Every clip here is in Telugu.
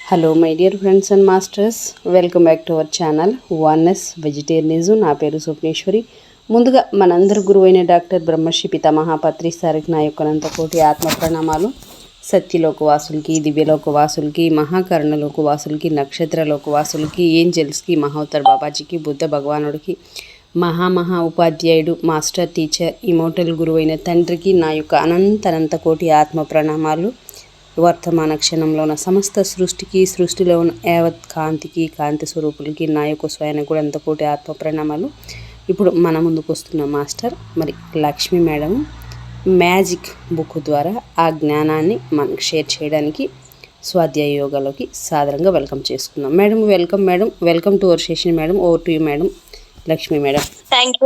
Hello my dear friends and masters, welcome back to our channel oneness vegetarianism. నా పేరు స్వప్నేశ్వరి. ముందుగా మనందరి గురువైన డాక్టర్ బ్రహ్మర్షి పితామహ పత్రి సారికి నా యొక్క అనంతకోటి ఆత్మ ప్రణామాలు. సత్యలోకవాసులకి, దివ్యలోకవాసులకి, మహాకరుణలోకవాసులకి, నక్షత్రలోకవాసులకి, ఏంజల్స్కి, మహోత్తర్ బాబాజీకి, బుద్ధ భగవానుడికి, మహా ఉపాధ్యాయుడు, మాస్టర్ టీచర్, ఇమోటల్ గురువైన తండ్రికి నా యొక్క అనంత కోటి ఆత్మ ప్రణామాలు. వర్తమాన క్షణంలో ఉన్న సమస్త సృష్టికి, సృష్టిలో ఉన్న యావత్ కాంతికి, కాంతి స్వరూపులకి నా యొక్క స్వయాన కూడా అంతకోటి ఆత్మ ప్రణామాలు. ఇప్పుడు మన ముందుకు వస్తున్న మాస్టర్ మరి లక్ష్మి మేడం మ్యాజిక్ బుక్ ద్వారా ఆ జ్ఞానాన్ని మనకు షేర్ చేయడానికి స్వాధ్యాయ యోగాలోకి సాదరంగా వెల్కమ్ చేసుకున్నాం. Madam welcome. Madam welcome to our session. Madam over to you madam. Lakshmi madam. Thank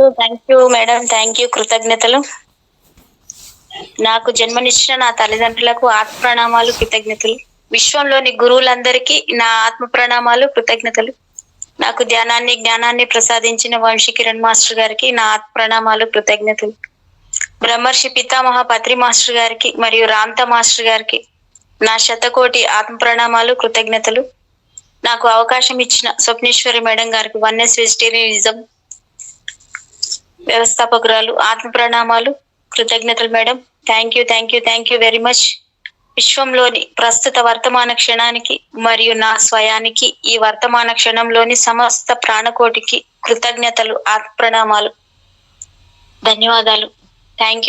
you madam. Thank you. కృతజ్ఞతలు. నాకు జన్మనిచ్చిన నా తల్లిదండ్రులకు ఆత్మ ప్రణామాలు, కృతజ్ఞతలు. విశ్వంలోని గురువులందరికీ నా ఆత్మ ప్రణామాలు, కృతజ్ఞతలు. నాకు జ్ఞానాన్ని ప్రసాదించిన వంశీ కిరణ్ మాస్టర్ గారికి నా ఆత్మ ప్రణామాలు, కృతజ్ఞతలు. బ్రహ్మర్షి పితామహ పత్రి మాస్టర్ గారికి మరియు రామ్తా మాస్టర్ గారికి నా శతకోటి ఆత్మ ప్రణామాలు, కృతజ్ఞతలు. నాకు అవకాశం ఇచ్చిన స్వప్నేశ్వరి మేడం గారికి వన్నెస్ వెజిటేరియనిజం వ్యవస్థాపకురాలు ఆత్మ ప్రణామాలు, కృతజ్ఞతలు madam. Thank you very much. విశ్వంలోని ప్రస్తుత వర్తమాన క్షణానికి మరియు నా స్వయానికి, ఈ వర్తమాన క్షణంలోని సమస్త ప్రాణకోటికి కృతజ్ఞతలు, ఆత్మ ప్రణామాలు, ధన్యవాదాలు. Thank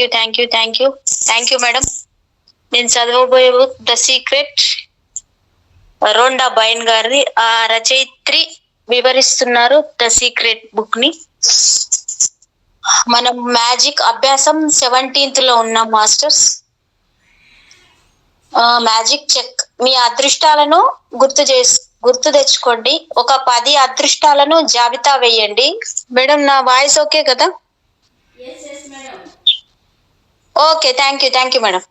you madam. నేను చదవబోయే బుక్ ద సీక్రెట్, రోండా బైన్ గారిది. ఆ రచయిత్రి వివరిస్తున్నారు ద సీక్రెట్ బుక్ ని. మనం మ్యాజిక్ అభ్యాసం 17th లో ఉన్నాం మాస్టర్స్. Magic check. మీ అదృష్టాలను గుర్తు తెచ్చుకోండి. ఒక 10 అదృష్టాలను జాబితా వేయండి. మేడం నా వాయిస్ ఓకే కదా? ఓకే. Thank you madam.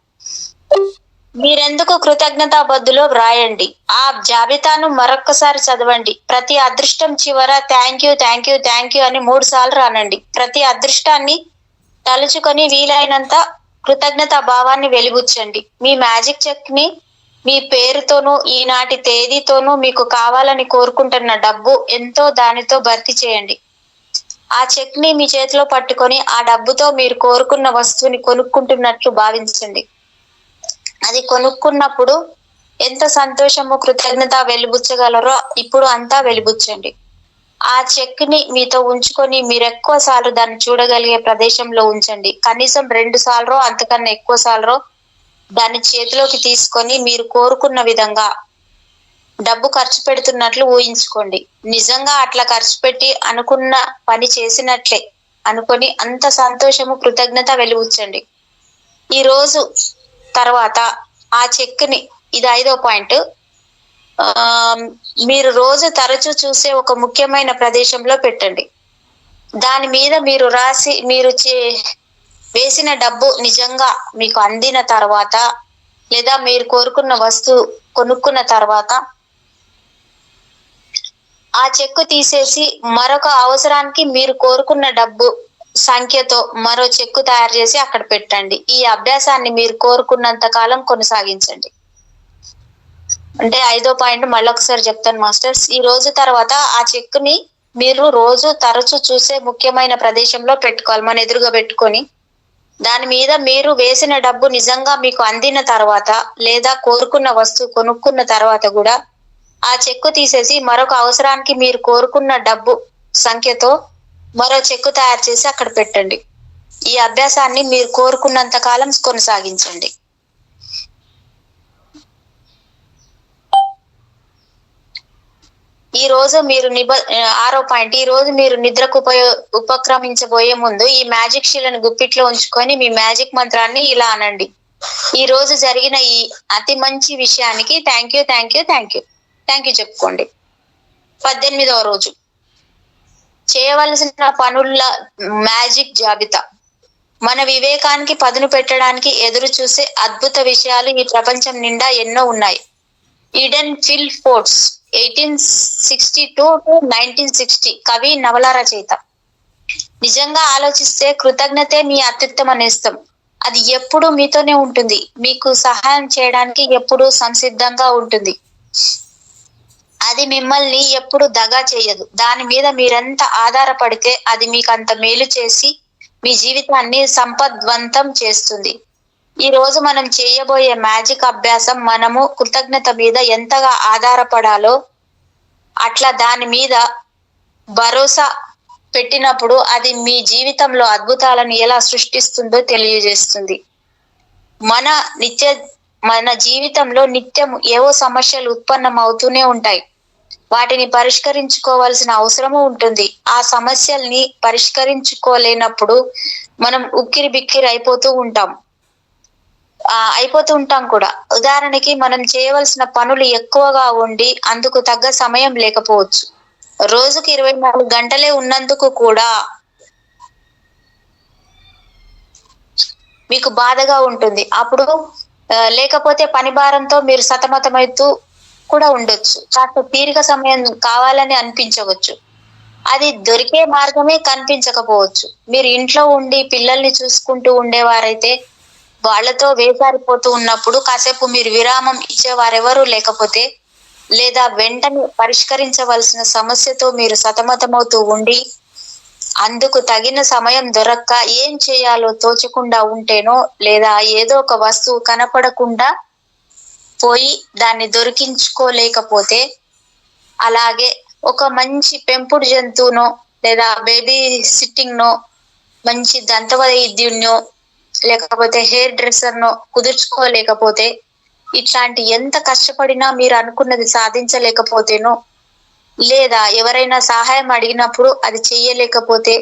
మీరెందుకు కృతజ్ఞతాబద్దులో వ్రాయండి. ఆ జాబితాను మరొక్కసారి చదవండి. ప్రతి అదృష్టం చివర థ్యాంక్ యూ అని 3 సార్లు రానండి. ప్రతి అదృష్టాన్ని తలుచుకొని వీలైనంత కృతజ్ఞతా భావాన్ని వెలిబుచ్చండి. మీ మ్యాజిక్ చెక్ ని మీ పేరుతోనూ, ఈనాటి తేదీతోనూ, మీకు కావాలని కోరుకుంటున్న డబ్బు ఎంతో దానితో భర్తీ చేయండి. ఆ చెక్ ని మీ చేతిలో పట్టుకొని ఆ డబ్బుతో మీరు కోరుకున్న వస్తువుని కొనుక్కుంటున్నట్లు భావించండి. అది కొనుక్కున్నప్పుడు ఎంత సంతోషము, కృతజ్ఞత వెలిబుచ్చగలరో ఇప్పుడు అంతా వెలిబుచ్చండి. ఆ చెక్ ని మీతో ఉంచుకొని మీరు ఎక్కువ సార్లు దాన్ని చూడగలిగే ప్రదేశంలో ఉంచండి. కనీసం 2 సార్లు అంతకన్నా ఎక్కువ సార్లు దాన్ని చేతిలోకి తీసుకొని మీరు కోరుకున్న విధంగా డబ్బు ఖర్చు పెడుతున్నట్లు ఊహించుకోండి. నిజంగా అట్లా ఖర్చు పెట్టి అనుకున్న పని చేసినట్లే అనుకొని అంత సంతోషము, కృతజ్ఞత వెలిబుచ్చండి. ఈ రోజు తర్వాత ఆ చెక్ ని, ఇది 5వ పాయింట్, మీరు రోజు తరచూ చూసే ఒక ముఖ్యమైన ప్రదేశంలో పెట్టండి. దాని మీద మీరు వేసిన డబ్బు నిజంగా మీకు అందిన తర్వాత, లేదా మీరు కోరుకున్న వస్తువు కొనుక్కున్న తర్వాత ఆ చెక్కు తీసేసి మరొక అవసరానికి మీరు కోరుకున్న డబ్బు సంఖ్యతో మరో చెక్కు తయారు చేసి అక్కడ పెట్టండి. ఈ అభ్యాసాన్ని మీరు కోరుకున్నంత కాలం కొనసాగించండి. అంటే 5వ పాయింట్ మళ్ళొకసారి చెప్తాను మాస్టర్స్. ఈ రోజు తర్వాత ఆ చెక్కుని మీరు రోజు తరచూ చూసే ముఖ్యమైన ప్రదేశంలో పెట్టుకోవాలి, మన ఎదురుగా పెట్టుకొని. దాని మీద మీరు వేసిన డబ్బు నిజంగా మీకు అందిన తర్వాత, లేదా కోరుకున్న వస్తువు కొనుక్కున్న తర్వాత కూడా ఆ చెక్కు తీసేసి మరొక అవసరానికి మీరు కోరుకున్న డబ్బు సంఖ్యతో మరో చెక్కు తయారు చేసి అక్కడ పెట్టండి. ఈ అభ్యాసాన్ని మీరు కోరుకున్నంత కాలం కొనసాగించండి. ఈ రోజు మీరు 6వ పాయింట్, ఈ రోజు మీరు నిద్రకు ఉపక్రమించబోయే ముందు ఈ మ్యాజిక్ షీలను గుప్పిట్లో ఉంచుకొని మీ మ్యాజిక్ మంత్రాన్ని ఇలా అనండి. ఈ రోజు జరిగిన ఈ అతి మంచి విషయానికి థ్యాంక్ యూ చెప్పుకోండి. 18వ రోజు చేయవలసిన పనుల మ్యాజిక్ జాబితా. మన వివేకానికి పదును పెట్టడానికి ఎదురు చూసే అద్భుత విషయాలు ఈ ప్రపంచం నిండా ఎన్నో ఉన్నాయి. ఈడెన్ ఫిల్ ఫోర్డ్స్ 1862 to 1960 కవి, నవల రచయిత. నిజంగా ఆలోచిస్తే కృతజ్ఞతే మీ అత్యుత్తమ నేస్తం. అది ఎప్పుడూ మీతోనే ఉంటుంది. మీకు సహాయం చేయడానికి ఎప్పుడూ సంసిద్ధంగా ఉంటుంది. అది మిమ్మల్ని ఎప్పుడు దగా చేయదు. దాని మీద మీరెంత ఆధారపడితే అది మీకు అంత మేలు చేసి మీ జీవితాన్ని సంపద్వంతం చేస్తుంది. ఈ రోజు మనం చేయబోయే మ్యాజిక్ అభ్యాసం మనము కృతజ్ఞత మీద ఎంతగా ఆధారపడాలో, అట్లా దాని మీద భరోసా పెట్టినప్పుడు అది మీ జీవితంలో అద్భుతాలను ఎలా సృష్టిస్తుందో తెలియజేస్తుంది. మన నిత్య మన జీవితంలో నిత్యం ఏవో సమస్యలు ఉత్పన్నం అవుతూనే ఉంటాయి. వాటిని పరిష్కరించుకోవాల్సిన అవసరము ఉంటుంది. ఆ సమస్యల్ని పరిష్కరించుకోలేనప్పుడు మనం ఉక్కిరి బిక్కిరి అయిపోతూ ఉంటాం కూడా. ఉదాహరణకి మనం చేయవలసిన పనులు ఎక్కువగా ఉండి అందుకు తగ్గ సమయం లేకపోవచ్చు. రోజుకి 24 గంటలే ఉన్నందుకు కూడా మీకు బాధగా ఉంటుంది. అప్పుడు లేకపోతే పని భారంతో మీరు సతమతమవుతూ కూడా ఉండొచ్చు. కాస్త తీరిక సమయం కావాలని అనిపించవచ్చు. అది దొరికే మార్గమే కనిపించకపోవచ్చు. మీరు ఇంట్లో ఉండి పిల్లల్ని చూసుకుంటూ ఉండేవారైతే వాళ్ళతో వేసారిపోతూ ఉన్నప్పుడు కాసేపు మీరు విరామం ఇచ్చేవారెవరూ లేకపోతే, లేదా వెంటనే పరిష్కరించవలసిన సమస్యతో మీరు సతమతమవుతూ ఉండి అందుకు తగిన సమయం దొరక్క ఏం చేయాలో తోచకుండా ఉంటేనో, లేదా ఏదో ఒక వస్తువు కనపడకుండా పోయి దాన్ని దొరికించుకోలేకపోతే, అలాగే ఒక మంచి పెంపుడు జంతువునో లేదా బేబీ సిట్టింగ్ నో, మంచి దంత వైద్యున్నో లేకపోతే హెయిర్ డ్రెస్సర్ నో కుదుర్చుకోలేకపోతే, ఇట్లాంటి ఎంత కష్టపడినా మీరు అనుకున్నది సాధించలేకపోతేనో, లేదా ఎవరైనా సహాయం అడిగినప్పుడు అది చెయ్యలేకపోతే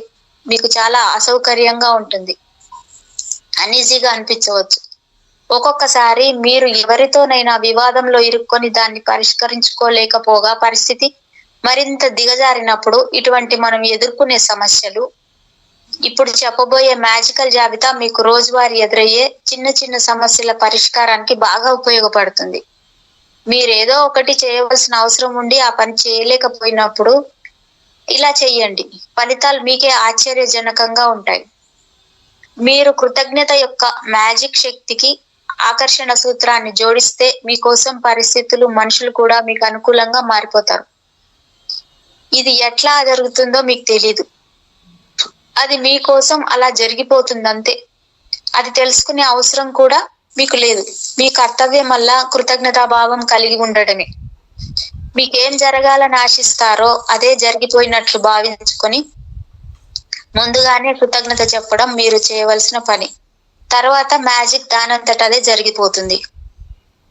మీకు చాలా అసౌకర్యంగా ఉంటుంది. అనీజీగా అనిపించవచ్చు. ఒక్కొక్కసారి మీరు ఎవరితోనైనా వివాదంలో ఇరుక్కొని దాన్ని పరిష్కరించుకోలేకపోగా పరిస్థితి మరింత దిగజారినప్పుడు ఇటువంటి మనం ఎదుర్కొనే సమస్యలు, ఇప్పుడు చెప్పబోయే మ్యాజికల్ జాబితా మీకు రోజువారీ ఎదురయ్యే చిన్న చిన్న సమస్యల పరిష్కారానికి బాగా ఉపయోగపడుతుంది. మీరేదో ఒకటి చేయవలసిన అవసరం ఉండి ఆ పని చేయలేకపోయినప్పుడు ఇలా చెయ్యండి. ఫలితాలు మీకే ఆశ్చర్యజనకంగా ఉంటాయి. మీరు కృతజ్ఞత యొక్క మ్యాజిక్ శక్తికి ఆకర్షణ సూత్రాన్ని జోడిస్తే మీకోసం పరిస్థితులు, మనుషులు కూడా మీకు అనుకూలంగా మారిపోతారు. ఇది ఎట్లా జరుగుతుందో మీకు తెలీదు. అది మీకోసం అలా జరిగిపోతుందంతే. అది తెలుసుకునే అవసరం కూడా మీకు లేదు. మీ కర్తవ్యం వల్ల కృతజ్ఞతాభావం కలిగి ఉండడమే. మీకేం జరగాలని ఆశిస్తారో అదే జరిగిపోయినట్లు భావించుకొని ముందుగానే కృతజ్ఞత చెప్పడం మీరు చేయవలసిన పని. తర్వాత మ్యాజిక్ దానంతట అదే జరిగిపోతుంది.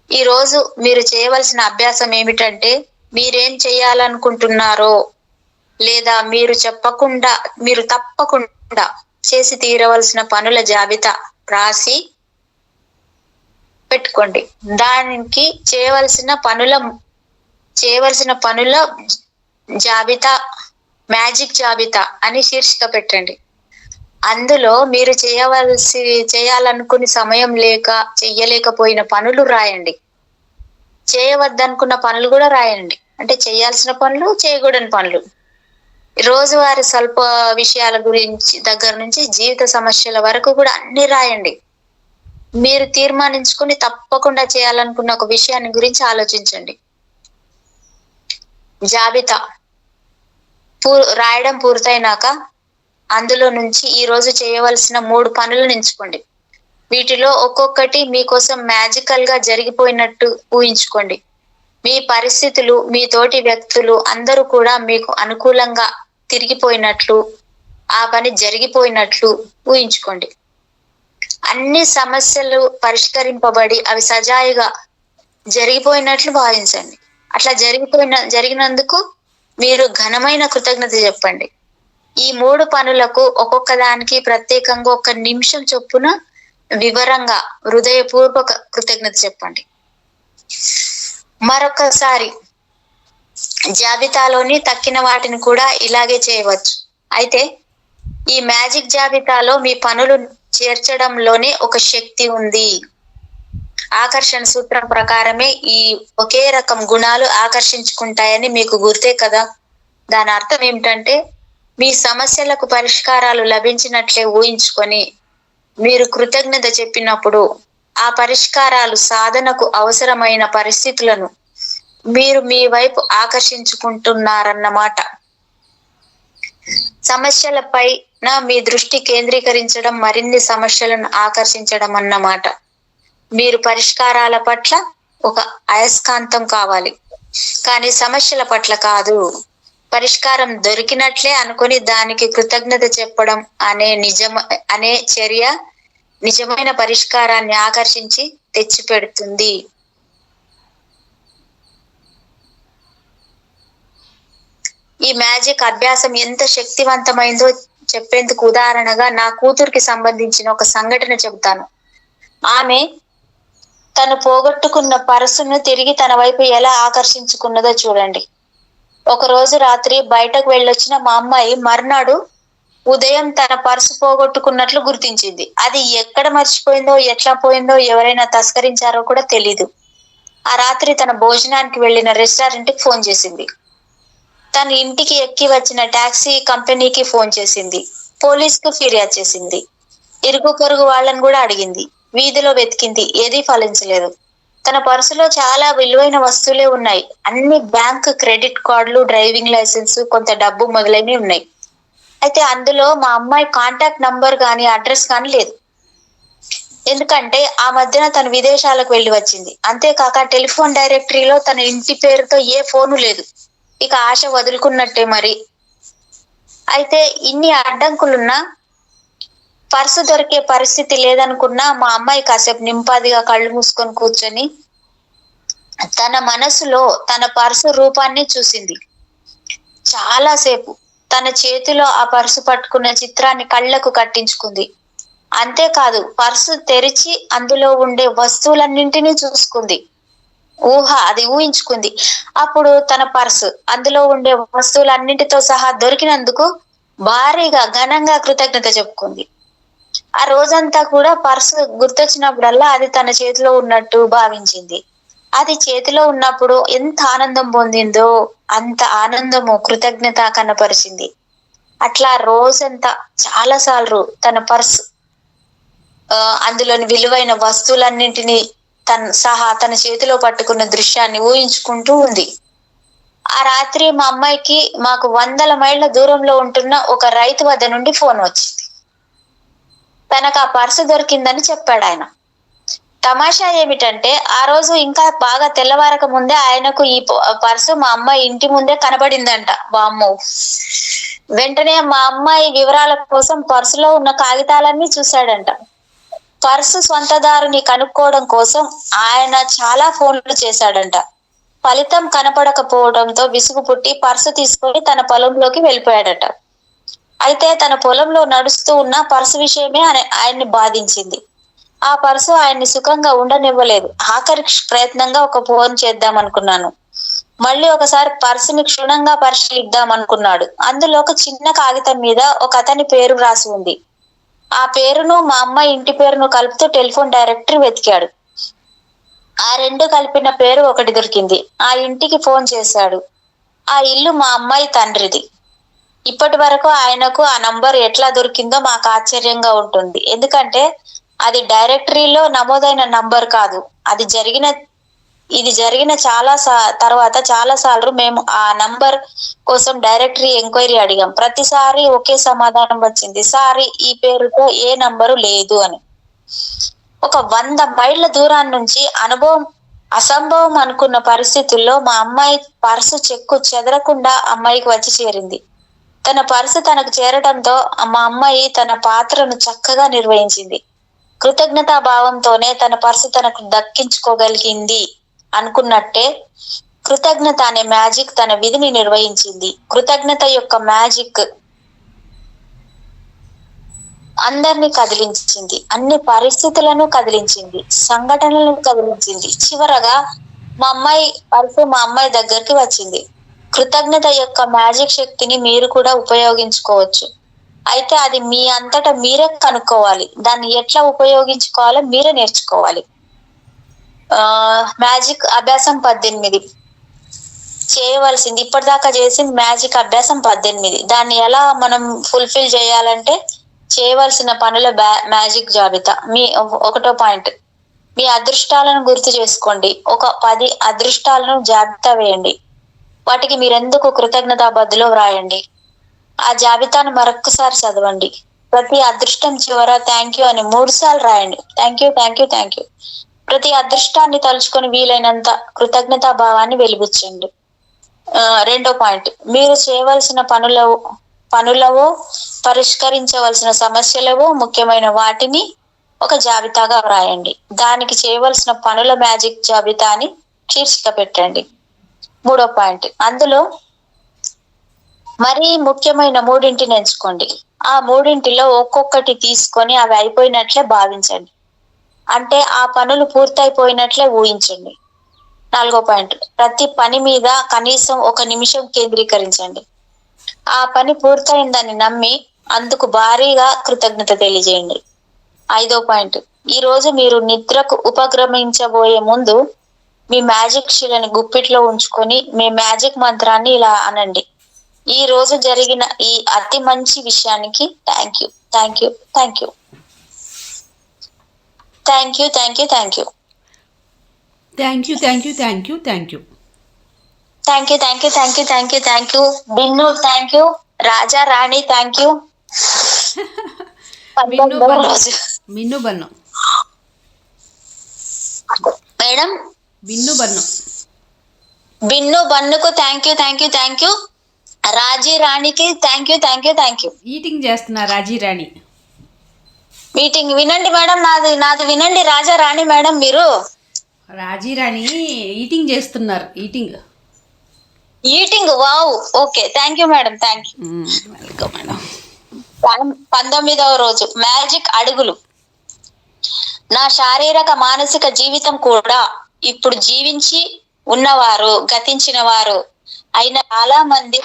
ఈ రోజు మీరు చేయవలసిన అభ్యాసం ఏమిటంటే, మీరేం చేయాలనుకుంటున్నారో లేదా మీరు తప్పకుండా చేసి తీరవలసిన పనుల జాబితా రాసి పెట్టుకోండి. దానికి చేయవలసిన పనుల జాబితా మ్యాజిక్ జాబితా అని శీర్షిక పెట్టండి. అందులో మీరు చేయాలనుకుని సమయం లేక చెయ్యలేకపోయిన పనులు రాయండి. చేయవద్దనుకున్న పనులు కూడా రాయండి. అంటే చేయాల్సిన పనులు, చేయకూడని పనులు. రోజువారీ స్వల్ప విషయాల గురించి దగ్గర నుంచి జీవిత సమస్యల వరకు కూడా అన్ని రాయండి. మీరు తీర్మానించుకుని తప్పకుండా చేయాలనుకున్న ఒక విషయాన్ని గురించి ఆలోచించండి. జాబితా రాయడం పూర్తయినాక అందులో నుంచి ఈ రోజు చేయవలసిన 3 పనులను ఎంచుకోండి. వీటిలో ఒక్కొక్కటి మీకోసం మ్యాజికల్ గా జరిగిపోయినట్టు ఊహించుకోండి. మీ పరిస్థితులు, మీ తోటి వ్యక్తులు అందరూ కూడా మీకు అనుకూలంగా తిరిగిపోయినట్లు, ఆ పని జరిగిపోయినట్లు ఊహించుకోండి. అన్ని సమస్యలు పరిష్కరింపబడి అవి సజాయిగా జరిగిపోయినట్లు భావించండి. అట్లా జరిగినందుకు మీరు ఘనమైన కృతజ్ఞత చెప్పండి. ఈ 3 పనులకు ఒక్కొక్క దానికి ప్రత్యేకంగా 1 నిమిషం చొప్పున వివరంగా హృదయపూర్వక కృతజ్ఞత చెప్పండి. మరొకసారి జాబితాలోని తక్కిన వాటిని కూడా ఇలాగే చేయవచ్చు. అయితే ఈ మ్యాజిక్ జాబితాలో మీ పనులు చేర్చడంలోనే ఒక శక్తి ఉంది. ఆకర్షణ సూత్రం ప్రకారమే ఈ ఒకే రకం గుణాలు ఆకర్షించుకుంటాయని మీకు గుర్తే కదా. దాని అర్థం ఏమిటంటే, మీ సమస్యలకు పరిష్కారాలు లభించినట్లే ఊహించుకొని మీరు కృతజ్ఞత చెప్పినప్పుడు ఆ పరిష్కారాలు సాధనకు అవసరమైన పరిస్థితులను మీరు మీ వైపు ఆకర్షించుకుంటున్నారన్నమాట. సమస్యలపై మీ దృష్టి కేంద్రీకరించడం మరిన్ని సమస్యలను ఆకర్షించడం అన్నమాట. మీరు పరిష్కారాల పట్ల ఒక అయస్కాంతం కావాలి, కానీ సమస్యల పట్ల కాదు. పరిష్కారం దొరికినట్లే అనుకుని దానికి కృతజ్ఞత చెప్పడం అనే చర్య నిజమైన పరిష్కారాన్ని ఆకర్షించి తెచ్చిపెడుతుంది. ఈ మ్యాజిక్ అభ్యాసం ఎంత శక్తివంతమైందో చెప్పేందుకు ఉదాహరణగా నా కూతురికి సంబంధించిన ఒక సంఘటన చెబుతాను. ఆమె తను పోగొట్టుకున్న పర్సును తిరిగి తన వైపు ఎలా ఆకర్షించుకున్నదో చూడండి. ఒక రోజు రాత్రి బయటకు వెళ్ళొచ్చిన మా అమ్మాయి మర్నాడు ఉదయం తన పర్సు పోగొట్టుకున్నట్లు గుర్తించింది. అది ఎక్కడ మర్చిపోయిందో, ఎట్లా పోయిందో, ఎవరైనా తస్కరించారో కూడా తెలీదు. ఆ రాత్రి తన భోజనానికి వెళ్లిన రెస్టారెంట్ కి ఫోన్ చేసింది. తన ఇంటికి ఎక్కి వచ్చిన టాక్సీ కంపెనీకి ఫోన్ చేసింది. పోలీసుకు ఫిర్యాదు చేసింది. ఇరుగు పొరుగు వాళ్ళని కూడా అడిగింది. వీధిలో వెతికింది, ఏదీ ఫలించలేదు. తన పర్సులో చాలా విలువైన వస్తువులే ఉన్నాయి. అన్ని బ్యాంక్ క్రెడిట్ కార్డులు, డ్రైవింగ్ లైసెన్స్, కొంత డబ్బు మొదలైనవి ఉన్నాయి. అయితే అందులో మా అమ్మాయి కాంటాక్ట్ నంబర్ కానీ అడ్రస్ కానీ లేదు. ఎందుకంటే ఆ మధ్యన తను విదేశాలకు వెళ్లి వచ్చింది. అంతేకాక టెలిఫోన్ డైరెక్టరీలో తన ఇంటి పేరుతో ఏ ఫోను లేదు. ఇక ఆశ వదులుకున్నట్టే మరి. అయితే ఇన్ని అడ్డంకులున్నా పర్సు దొరికే పరిస్థితి లేదనుకున్నా మా అమ్మాయి కాసేపు నింపాదిగా కళ్ళు మూసుకొని కూర్చొని తన మనసులో తన పర్సు రూపాన్ని చూసింది. చాలాసేపు తన చేతిలో ఆ పర్సు పట్టుకున్న చిత్రాన్ని కళ్ళకు కట్టించుకుంది. అంతేకాదు పర్సు తెరిచి అందులో ఉండే వస్తువులన్నింటినీ చూసుకుంది. అది ఊహించుకుంది. అప్పుడు తన పర్సు అందులో ఉండే వస్తువులన్నింటితో సహా దొరికినందుకు భారీగా ఘనంగా కృతజ్ఞత చెప్పుకుంది. ఆ రోజంతా కూడా పర్సు గుర్తొచ్చినప్పుడల్లా అది తన చేతిలో ఉన్నట్టు భావించింది. అది చేతిలో ఉన్నప్పుడు ఎంత ఆనందం పొందిందో అంత ఆనందము కృతజ్ఞత కనపరిచింది. అట్లా రోజంతా చాలా సార్లు తన పర్సు అందులోని విలువైన వస్తువులన్నింటినీ తన చేతిలో పట్టుకున్న దృశ్యాన్ని ఊహించుకుంటూ ఉంది. ఆ రాత్రి మా అమ్మాయికి మాకు 100 మైళ్ళ దూరంలో ఉంటున్న ఒక రైతు వద్ద నుండి ఫోన్ వచ్చింది. తనకు ఆ పర్సు దొరికిందని చెప్పాడు ఆయన. తమాషా ఏమిటంటే ఆ రోజు ఇంకా బాగా తెల్లవారక ముందే ఆయనకు ఈ పర్సు మా అమ్మాయి ఇంటి ముందే కనబడిందంట. వామ్మో! వెంటనే మా అమ్మాయి వివరాల కోసం పర్సులో ఉన్న కాగితాలన్నీ చూశాడంట. పర్సు స్వంతదారుని కనుక్కోవడం కోసం ఆయన చాలా ఫోన్లు చేశాడంట. ఫలితం కనపడకపోవడంతో విసుగు పుట్టి పర్సు తీసుకొని తన పొలంలోకి వెళ్ళిపోయాడట. అయితే తన పొలంలో నడుస్తూ ఉన్న పర్సు విషయమే ఆయన్ని బాధించింది. ఆ పర్సు ఆయన్ని సుఖంగా ఉండనివ్వలేదు. ఆఖరి ప్రయత్నంగా ఒక ఫోన్ చేద్దాం అనుకున్నాను. మళ్ళీ ఒకసారి పర్సుని క్షుణ్ణంగా పరిశీలిద్దాం అనుకున్నాడు. అందులో ఒక చిన్న కాగితం మీద ఒక అతని పేరు రాసి ఉంది. ఆ పేరును మా అమ్మాయి ఇంటి పేరును కలుపుతూ టెలిఫోన్ డైరెక్టరీ వెతికాడు. ఆ రెండు కలిపిన పేరు ఒకటి దొరికింది. ఆ ఇంటికి ఫోన్ చేశాడు. ఆ ఇల్లు మా అమ్మాయి తండ్రిది. ఇప్పటి వరకు ఆయనకు ఆ నంబర్ ఎట్లా దొరికిందో మాకు ఆశ్చర్యంగా ఉంటుంది. ఎందుకంటే అది డైరెక్టరీలో నమోదైన నంబర్ కాదు. ఇది జరిగిన తర్వాత చాలా సార్లు మేము ఆ నంబర్ కోసం డైరెక్టరీ ఎంక్వైరీ అడిగాం. ప్రతిసారి ఒకే సమాధానం వచ్చింది, సారీ ఈ పేరుతో ఏ నంబరు లేదు అని. ఒక 100 మైళ్ళ దూరం నుంచి అసంభవం అనుకున్న పరిస్థితుల్లో మా అమ్మాయి పర్సు చెక్కు చెదరకుండా అమ్మాయికి వచ్చి చేరింది. తన పర్సు తనకు చేరడంతో మా అమ్మాయి తన పాత్రను చక్కగా నిర్వహించింది. కృతజ్ఞతా భావంతోనే తన పర్సు తనకు దక్కించుకోగలిగింది అనుకున్నట్టే కృతజ్ఞత అనే మ్యాజిక్ తన విధిని నిర్వహించింది. కృతజ్ఞత యొక్క మ్యాజిక్ అందరినీ కదిలించింది. అన్ని పరిస్థితులను కదిలించింది, సంఘటనలను కదిలించింది. చివరగా మా అమ్మాయి దగ్గరికి వచ్చింది. కృతజ్ఞత యొక్క మ్యాజిక్ శక్తిని మీరు కూడా ఉపయోగించుకోవచ్చు. అయితే అది మీ అంతటా మీరే కనుక్కోవాలి. దాన్ని ఎట్లా ఉపయోగించుకోవాలో మీరే నేర్చుకోవాలి. మ్యాజిక్ అభ్యాసం 18 చేయవలసింది. ఇప్పటిదాకా చేసింది మ్యాజిక్ అభ్యాసం 18. దాన్ని ఎలా మనం ఫుల్ఫిల్ చేయాలంటే చేయవలసిన పనుల మ్యాజిక్ జాబితా. 1వ పాయింట్, మీ అదృష్టాలను గుర్తు చేసుకోండి. ఒక 10 అదృష్టాలను జాబితా వేయండి. వాటికి మీరెందుకు కృతజ్ఞతాబద్దులో వ్రాయండి. ఆ జాబితాను మరొక్కసారి చదవండి. ప్రతి అదృష్టం చివర థ్యాంక్ యూ అని 3 సార్లు రాయండి. Thank you, thank you, thank you. ప్రతి అదృష్టాన్ని తలుచుకొని వీలైనంత కృతజ్ఞతా భావాన్ని వెలిబుచ్చండి. రెండో పాయింట్, మీరు చేయవలసిన పనులవో పరిష్కరించవలసిన సమస్యలవో ముఖ్యమైన వాటిని ఒక జాబితాగా వ్రాయండి. దానికి చేయవలసిన పనుల మ్యాజిక్ జాబితాని శీర్షిక పెట్టండి. మూడో పాయింట్, అందులో మరీ ముఖ్యమైన 3ంటిని ఎంచుకోండి. ఆ 3ంటిలో ఒక్కొక్కటి తీసుకొని అవి అయిపోయినట్లే భావించండి. అంటే ఆ పనులు పూర్తయిపోయినట్లే ఊహించండి. 4వ పాయింట్, ప్రతి పని మీద కనీసం 1 నిమిషం కేంద్రీకరించండి. ఆ పని పూర్తయిందని నమ్మి అందుకు భారీగా కృతజ్ఞత తెలియజేయండి. 5వ పాయింట్, ఈ రోజు మీరు నిద్రకు ఉపక్రమించబోయే ముందు మీ మ్యాజిక్ శిలని గుప్పిట్లో ఉంచుకొని మీ మ్యాజిక్ మంత్రాన్ని ఇలా అనండి. ఈ రోజు జరిగిన ఈ అతి మంచి విషయానికి thank you, thank you, thank you, thank you, thank you, thank you, thank you, thank you, thank you, thank you, thank you, thank you, thank you, thank you, thank you, Binnu thank you, Raja Rani thank you. Minnu 19వ బన్ను, రోజు మిన్ను బన్ను, మేడం బిన్ను బన్ను, బిన్ను బన్నుకు thank you, thank you, thank you. Raji రాణికి thank you, thank you, thank you. Eating చేస్తున్నా రాజీరాణి. మీటింగ్ వినండి మేడం, నాది వినండి. రాజా రాణి మేడం, మీరు రాజీరాణి ఈటింగ్ చేస్తున్నారు. Eating, wow, okay, thank you madam, thank you. Welcome madam. 19వ రోజు మ్యాజిక్ అడుగులు. నా శారీరక మానసిక జీవితం కూడా ఇప్పుడు జీవించి ఉన్నవారు గతించిన వారు అయిన చాలా మంది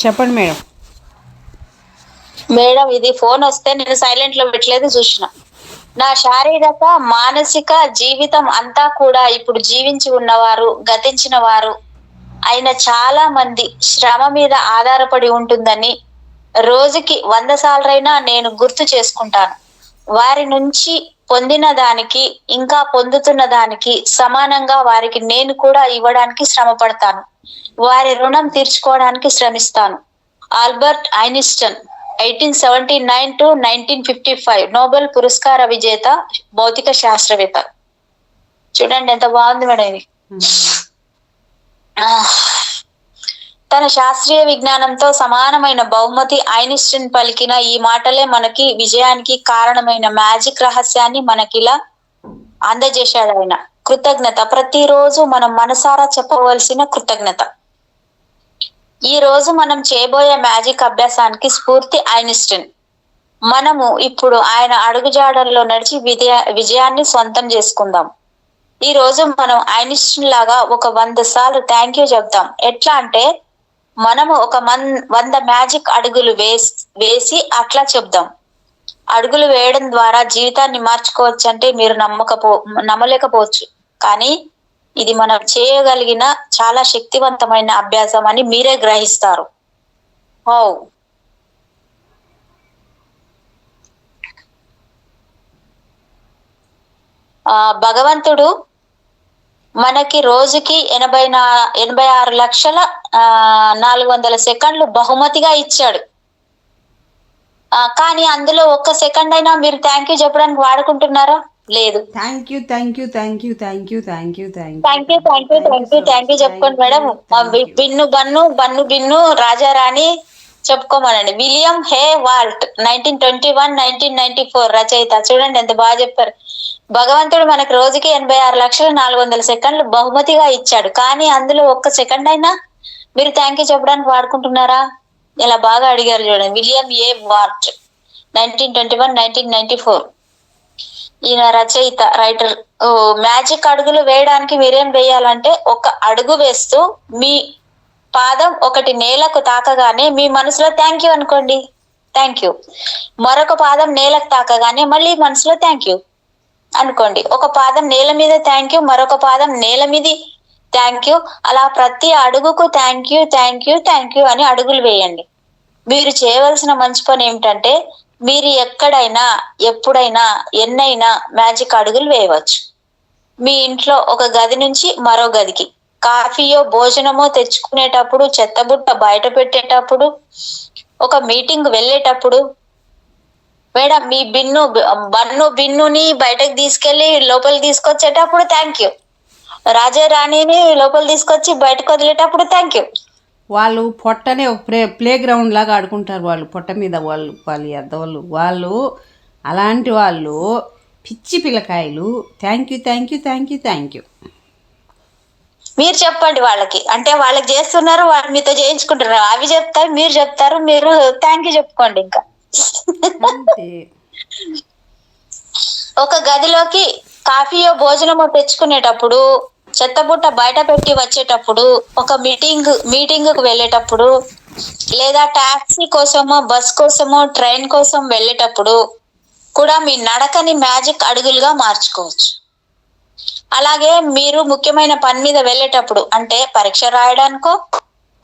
చెప్పండి మేడం. మేడం ఇది ఫోన్ వస్తే నేను సైలెంట్ లో పెట్టలేదు, చూసిన. నా శారీరక మానసిక జీవితం అంతా కూడా ఇప్పుడు జీవించి ఉన్నవారు గతించిన వారు అయిన చాలా మంది శ్రమ మీద ఆధారపడి ఉంటుందని రోజుకి 100 సార్లైనా నేను గుర్తు చేసుకుంటాను. వారి నుంచి పొందిన దానికి ఇంకా పొందుతున్న దానికి సమానంగా వారికి నేను కూడా ఇవ్వడానికి శ్రమ పడతాను. వారి రుణం తీర్చుకోవడానికి శ్రమిస్తాను. ఆల్బర్ట్ ఐన్స్టైన్ 1879 to 1955 నోబెల్ పురస్కార విజేత భౌతిక శాస్త్రవేత్త. చూడండి ఎంత బాగుంది మేడం ఇది. తన శాస్త్రీయ విజ్ఞానంతో సమానమైన బహుమతి ఐన్స్టీన్ పలికిన ఈ మాటలే మనకి విజయానికి కారణమైన మ్యాజిక్ రహస్యాన్ని మనకిలా అందజేశాడు ఆయన. కృతజ్ఞత, ప్రతిరోజు మనం మనసారా చెప్పవలసిన కృతజ్ఞత. ఈ రోజు మనం చేయబోయే మ్యాజిక్ అభ్యాసానికి స్ఫూర్తి ఐన్స్టీన్. మనము ఇప్పుడు ఆయన అడుగుజాడల్లో నడిచి విజయాన్ని సొంతం చేసుకుందాం. ఈ రోజు మనం ఐన్స్టీన్ లాగా ఒక 100 సార్లు థ్యాంక్ యూ చెప్తాం. ఎట్లా అంటే మనము ఒక 100 మ్యాజిక్ అడుగులు వేసి అట్లా చెప్దాం. అడుగులు వేయడం ద్వారా జీవితాన్ని మార్చుకోవచ్చు అంటే మీరు నమ్మలేకపోవచ్చు, కానీ ఇది మనం చేయగలిగిన చాలా శక్తివంతమైన అభ్యాసం అని మీరే గ్రహిస్తారు. భగవంతుడు మనకి రోజుకి 86,400,000 సెకండ్లు బహుమతిగా ఇచ్చాడు. కానీ అందులో 1 సెకండ్ అయినా మీరు థ్యాంక్ యూ చెప్పడానికి వాడుకుంటున్నారా? లేదు. Thank you, thank you, thank you, thank you, thank you, thank you, thank you, thank you, thank you, thank you చెప్పుకోండి మేడం. బిన్ను బన్ను, బన్ను బిన్ను, రాజారాణి చెప్పుకోమనండి. విలియం హే వాల్ట్ 1921, 1994 రచయిత. చూడండి ఎంత బాగా చెప్పారు. భగవంతుడు మనకు రోజుకి 86,400,000 సెకండ్లు బహుమతిగా ఇచ్చాడు, కానీ అందులో 1 సెకండ్ అయినా మీరు థ్యాంక్ యూ చెప్పడానికి వాడుకుంటున్నారా? ఇలా బాగా అడిగారు చూడండి. విలియం ఏ వాల్ట్ 1921, 1994 ఈయన రచయిత, రైటర్. మ్యాజిక్ అడుగులు వేయడానికి మీరేం వేయాలంటే, 1 అడుగు వేస్తూ మీ పాదం 1 నేలకు తాకగానే మీ మనసులో థ్యాంక్ యూ అనుకోండి, థ్యాంక్ యూ. మరొక పాదం నేలకు తాకగానే మళ్ళీ మనసులో థ్యాంక్ యూ అనుకోండి. 1 పాదం నేల మీద థ్యాంక్ యూ, మరొక పాదం నేల థ్యాంక్ యూ. అలా ప్రతి అడుగుకు thank you, thank you, thank you అని అడుగులు వేయండి. మీరు చేయవలసిన మంచి పని ఏమిటంటే, మీరు ఎక్కడైనా ఎప్పుడైనా ఎన్నైనా మ్యాజిక్ అడుగులు వేయవచ్చు. మీ ఇంట్లో ఒక గది నుంచి మరో గదికి, కాఫీయో భోజనమో తెచ్చుకునేటప్పుడు, చెత్తబుట్ట బయట పెట్టేటప్పుడు, ఒక మీటింగ్ వెళ్ళేటప్పుడు, మేడం మీ బిన్నుని బయటకు తీసుకెళ్లి లోపలికి తీసుకొచ్చేటప్పుడు థ్యాంక్ యూ, రాజా రాణిని లోపల తీసుకొచ్చి బయటకు వదిలేటప్పుడు థ్యాంక్ యూ. వాళ్ళు పొట్టనే ఒక ప్లే గ్రౌండ్ లాగా ఆడుకుంటారు. వాళ్ళు పొట్ట మీద వాళ్ళ ఎద్దవాళ్ళు వాళ్ళు అలాంటి వాళ్ళు పిచ్చి పిల్లకాయలు. Thank you, thank you, thank you, thank you. మీరు చెప్పండి వాళ్ళకి, అంటే వాళ్ళకి చేస్తున్నారు, వాళ్ళు మీతో చేయించుకుంటున్నారు. అవి చెప్తారు, మీరు చెప్తారు, మీరు థ్యాంక్ యూ చెప్పుకోండి. ఇంకా ఒక గదిలోకి కాఫీయో భోజనమో తెచ్చుకునేటప్పుడు, చెత్తబుట్ట బయట పెట్టి వచ్చేటప్పుడు, ఒక మీటింగ్ వెళ్ళేటప్పుడు, లేదా టాక్సీ కోసమో బస్ కోసమో ట్రైన్ కోసం వెళ్ళేటప్పుడు కూడా మీ నడకని మ్యాజిక్ అడుగులుగా మార్చుకోవచ్చు. అలాగే మీరు ముఖ్యమైన పని మీద వెళ్ళేటప్పుడు, అంటే పరీక్ష రాయడానికో,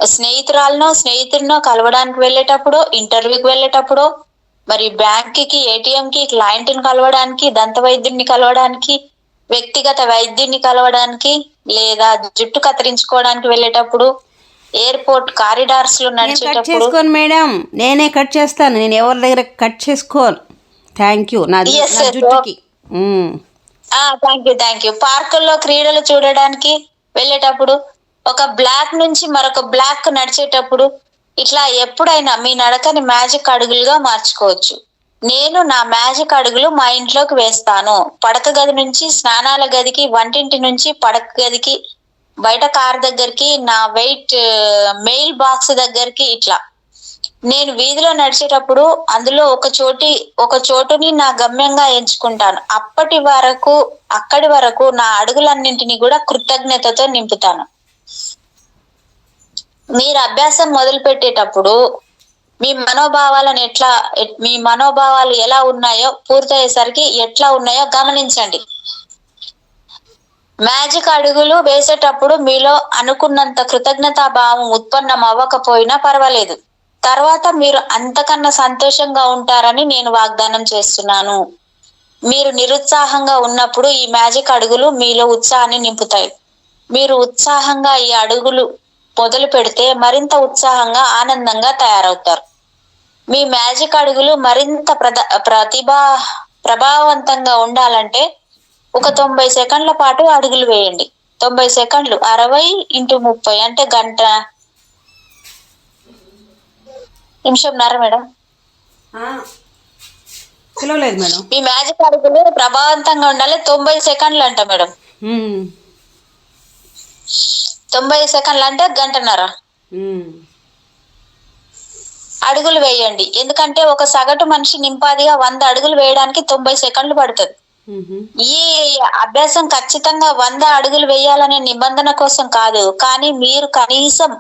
స్నేహితుడినో కలవడానికి వెళ్ళేటప్పుడు, ఇంటర్వ్యూకి వెళ్ళేటప్పుడు, మరి బ్యాంక్కి, ఏటీఎంకి, క్లయింట్ని కలవడానికి, దంత వైద్యుడిని కలవడానికి, వ్యక్తిగత వైద్యుడిని కలవడానికి, లేదా జుట్టు కత్తిరించుకోవడానికి వెళ్ళేటప్పుడు, ఎయిర్పోర్ట్ కారిడార్స్ లో నడిచేటప్పుడు. చేసుకోను మేడం, నేనే కట్ చేస్తాను. నేను ఎవరి దగ్గర కట్ చేసుకోను. Thank you. నా జుట్టుకి థ్యాంక్ యూ. పార్కుల్లో క్రీడలు చూడడానికి వెళ్ళేటప్పుడు, ఒక బ్లాక్ నుంచి మరొక బ్లాక్ నడిచేటప్పుడు, ఇట్లా ఎప్పుడైనా మీ నడకని మ్యాజిక్ అడుగులుగా మార్చుకోవచ్చు. నేను నా మ్యాజిక్ అడుగులు మా ఇంట్లోకి వేస్తాను. పడక గది నుంచి స్నానాల గదికి, వంటింటి నుంచి పడక గదికి, బయట కార్ దగ్గరికి, నా మెయిల్ బాక్స్ దగ్గరికి, ఇట్లా నేను వీధిలో నడిచేటప్పుడు అందులో ఒక చోటుని నా గమ్యంగా ఎంచుకుంటాను. అక్కడి వరకు నా అడుగులన్నింటినీ కూడా కృతజ్ఞతతో నింపుతాను. మీరు అభ్యాసం మొదలు పెట్టేటప్పుడు మీ మనోభావాలు ఎలా ఉన్నాయో, పూర్తయ్యేసరికి ఎట్లా ఉన్నాయో గమనించండి. మ్యాజిక్ అడుగులు వేసేటప్పుడు మీలో అనుకున్నంత కృతజ్ఞతా భావం ఉత్పన్నం అవ్వకపోయినా పర్వాలేదు. తర్వాత మీరు అంతకన్నా సంతోషంగా ఉంటారని నేను వాగ్దానం చేస్తున్నాను. మీరు నిరుత్సాహంగా ఉన్నప్పుడు ఈ మ్యాజిక్ అడుగులు మీలో ఉత్సాహాన్ని నింపుతాయి. మీరు ఉత్సాహంగా ఈ అడుగులు మొదలు పెడితే మరింత ఉత్సాహంగా, ఆనందంగా తయారవుతారు. మీ మ్యాజిక్ అడుగులు మరింత ప్రభావవంతంగా ఉండాలంటే ఒక 90 సెకండ్ల పాటు అడుగులు వేయండి. 90 సెకండ్లు 60 × 30 అంటే గంట, నిమిషంన్నర మేడం. పిలవలేదు మేడం. మీ మ్యాజిక్ అడుగులు ప్రభావవంతంగా ఉండాలి. 90 సెకండ్లు అంట మేడం. 90 సెకండ్లు అంటే గంటన్నర అడుగులు వేయండి. ఎందుకంటే ఒక సగటు మనిషి నింపాదిగా 100 అడుగులు వేయడానికి 90 సెకండ్లు పడుతుంది. ఈ అభ్యాసం ఖచ్చితంగా 100 అడుగులు వేయాలనే నిబంధన కోసం కాదు, కానీ మీరు కనీసం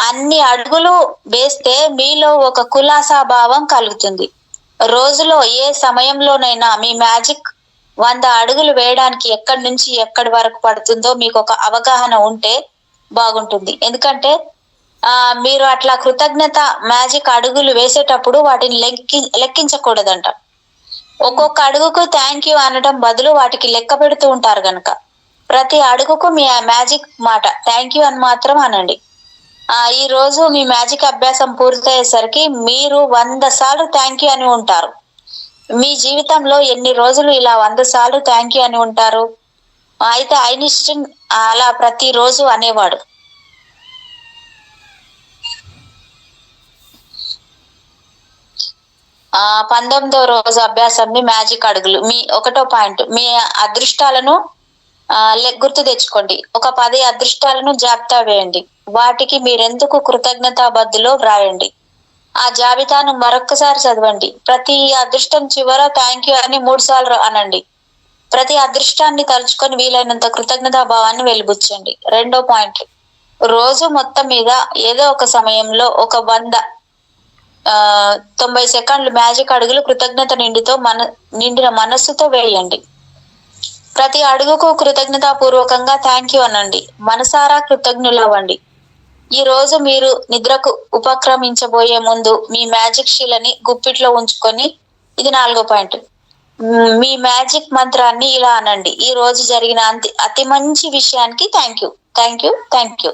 అన్ని అడుగులు వేస్తే మీలో ఒక కులాసా భావం కలుగుతుంది. రోజులో ఏ సమయంలోనైనా మీ మ్యాజిక్ 100 అడుగులు వేయడానికి ఎక్కడి నుంచి ఎక్కడి వరకు పడుతుందో మీకు ఒక అవగాహన ఉంటే బాగుంటుంది. ఎందుకంటే మీరు అట్లా కృతజ్ఞత మ్యాజిక్ అడుగులు వేసేటప్పుడు వాటిని లెక్కించకూడదంట. ఒక్కొక్క అడుగుకు థ్యాంక్ యూ అనడం బదులు వాటికి లెక్క పెడుతూ ఉంటారు గనక ప్రతి అడుగుకు మీ మ్యాజిక్ మాట థ్యాంక్ యూ అని మాత్రం అనండి. ఈ రోజు మీ మ్యాజిక్ అభ్యాసం పూర్తయ్యేసరికి మీరు 100 సార్లు థ్యాంక్ యూ అని ఉంటారు. మీ జీవితంలో ఎన్ని రోజులు ఇలా 100 సార్లు థ్యాంక్ యూ అని ఉంటారు? అయితే ఐన్స్టీన్ అలా ప్రతిరోజు అనేవాడు. ఆ 19వ రోజు అభ్యాసం మ్యాజిక్ అడుగులు. మీ 1వ పాయింట్, మీ అదృష్టాలను గుర్తు తెచ్చుకోండి. ఒక 10 అదృష్టాలను జాబితా వేయండి. వాటికి మీరెందుకు కృతజ్ఞతాబద్దులో వ్రాయండి. ఆ జాబితాను మరొక్కసారి చదవండి. ప్రతి అదృష్టం చివర థ్యాంక్ యూ అని 3 సార్లు అనండి. ప్రతి అదృష్టాన్ని తలుచుకొని వీలైనంత కృతజ్ఞతా భావాన్ని వెలిబుచ్చండి. 2వ పాయింట్, రోజు మొత్తం మీద ఏదో ఒక సమయంలో ఒక 90 సెకండ్లు మ్యాజిక్ అడుగులు కృతజ్ఞత నిండిన మనస్సుతో వేయండి. ప్రతి అడుగుకు కృతజ్ఞతాపూర్వకంగా థ్యాంక్ యూ అనండి. మనసారా కృతజ్ఞులవ్వండి. ఈ రోజు మీరు నిద్రకు ఉపక్రమించబోయే ముందు మీ మ్యాజిక్ శీలని గుప్పిట్లో ఉంచుకొని, ఇది 4వ పాయింట్, మీ మ్యాజిక్ మంత్రాన్ని ఇలా అనండి: ఈ రోజు జరిగిన అతి మంచి విషయానికి thank you, thank you, thank you.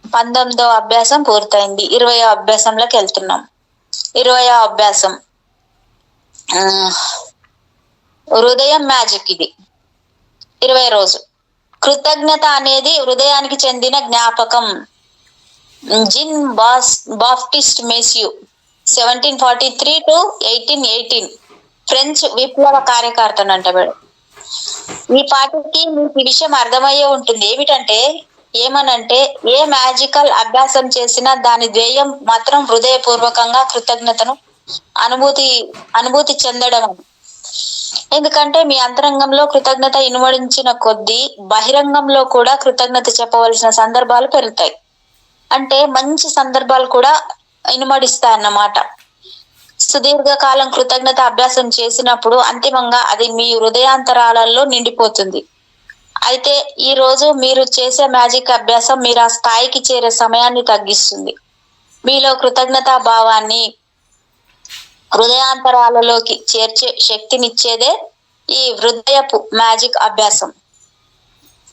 19వ అభ్యాసం పూర్తయింది. 20వ అభ్యాసంలోకి వెళ్తున్నాం. 20వ అభ్యాసం హృదయం మ్యాజిక్. ఇది 20 రోజు. కృతజ్ఞత అనేది హృదయానికి చెందిన జ్ఞాపకం. జిన్ బాప్టిస్ట్ మేస్యూ 1743 to 1818 ఫ్రెంచ్ విప్లవ కార్యకర్తనంట వీడు. ఈ పాటికి మీకు ఈ విషయం అర్థమయ్యే ఉంటుంది. ఏమనంటే ఏ మ్యాజికల్ అభ్యాసం చేసినా దాని ధ్యేయం మాత్రం హృదయపూర్వకంగా కృతజ్ఞతను అనుభూతి చెందడం. ఎందుకంటే మీ అంతరంగంలో కృతజ్ఞత ఇనుమడించిన కొద్దీ బహిరంగంలో కూడా కృతజ్ఞత చెప్పవలసిన సందర్భాలు పెరుగుతాయి. అంటే మంచి సందర్భాలు కూడా ఇనుమడిస్తాయన్నమాట. సుదీర్ఘకాలం కృతజ్ఞత అభ్యాసం చేసినప్పుడు అంతిమంగా అది మీ హృదయాంతరాలలో నిండిపోతుంది. అయితే ఈ రోజు మీరు చేసే మ్యాజిక్ అభ్యాసం మీరు ఆ స్థాయికి చేరే సమయాన్ని తగ్గిస్తుంది. మీలో కృతజ్ఞతా భావాన్ని హృదయాంతరాలలోకి చేర్చే శక్తినిచ్చేదే ఈ హృదయపు మ్యాజిక్ అభ్యాసం.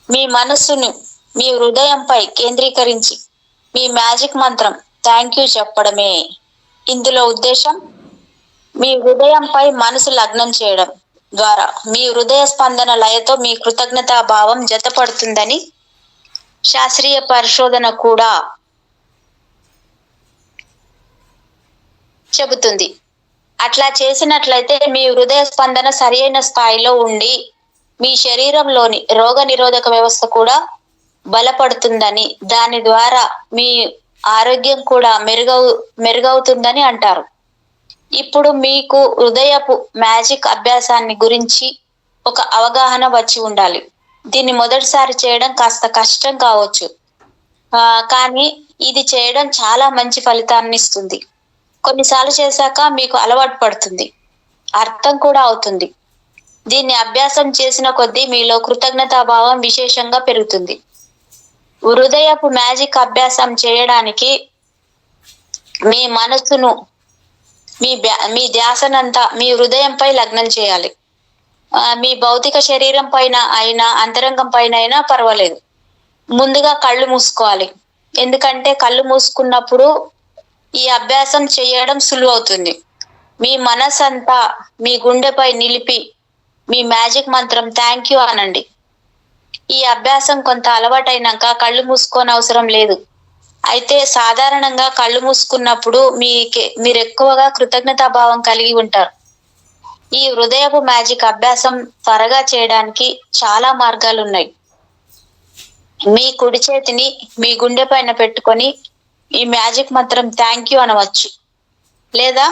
మీ మనస్సును మీ హృదయంపై కేంద్రీకరించి మీ మ్యాజిక్ మంత్రం థ్యాంక్ యూ చెప్పడమే. ఇందులో ఉద్దేశం మీ హృదయంపై మనసు లగ్నం చేయడం ద్వారా మీ హృదయ స్పందన లయతో మీ కృతజ్ఞతా భావం జతపడుతుందని శాస్త్రీయ పరిశోధన కూడా చెబుతుంది. అట్లా చేసినట్లయితే మీ హృదయ స్పందన సరైన స్థాయిలో ఉండి మీ శరీరంలోని రోగ నిరోధక వ్యవస్థ కూడా బలపడుతుందని, దాని ద్వారా మీ ఆరోగ్యం కూడా మెరుగవుతుందని అంటారు. ఇప్పుడు మీకు హృదయపు మ్యాజిక్ అభ్యాసాన్ని గురించి ఒక అవగాహన వచ్చి ఉండాలి. దీన్ని మొదటిసారి చేయడం కాస్త కష్టం కావచ్చు, కానీ ఇది చేయడం చాలా మంచి ఫలితాన్ని ఇస్తుంది. కొన్నిసార్లు చేశాక మీకు అలవాటు పడుతుంది, అర్థం కూడా అవుతుంది. దీన్ని అభ్యాసం చేసిన కొద్దీ మీలో కృతజ్ఞతాభావం విశేషంగా పెరుగుతుంది. హృదయపు మ్యాజిక్ అభ్యాసం చేయడానికి మీ మనస్సును మీ ధ్యాసనంతా మీ హృదయంపై లగ్నం చేయాలి. మీ భౌతిక శరీరం పైన అయినా అంతరంగం పైన అయినా పర్వాలేదు. ముందుగా కళ్ళు మూసుకోవాలి. ఎందుకంటే కళ్ళు మూసుకున్నప్పుడు ఈ అభ్యాసం చేయడం సులువు అవుతుంది. మీ మనసంతా మీ గుండెపై నిలిపి మీ మ్యాజిక్ మంత్రం థ్యాంక్ యూ అనండి. ఈ అభ్యాసం కొంత అలవాటైనాక కళ్ళు మూసుకోని అవసరం లేదు. అయితే సాధారణంగా కళ్ళు మూసుకున్నప్పుడు మీరు ఎక్కువగా కృతజ్ఞతా భావం కలిగి ఉంటారు. ఈ హృదయపు మ్యాజిక్ అభ్యాసం త్వరగా చేయడానికి చాలా మార్గాలు ఉన్నాయి. మీ కుడి చేతిని మీ గుండె పైన పెట్టుకొని ఈ మ్యాజిక్ మంత్రం థ్యాంక్ యూ అనవచ్చు. లేదా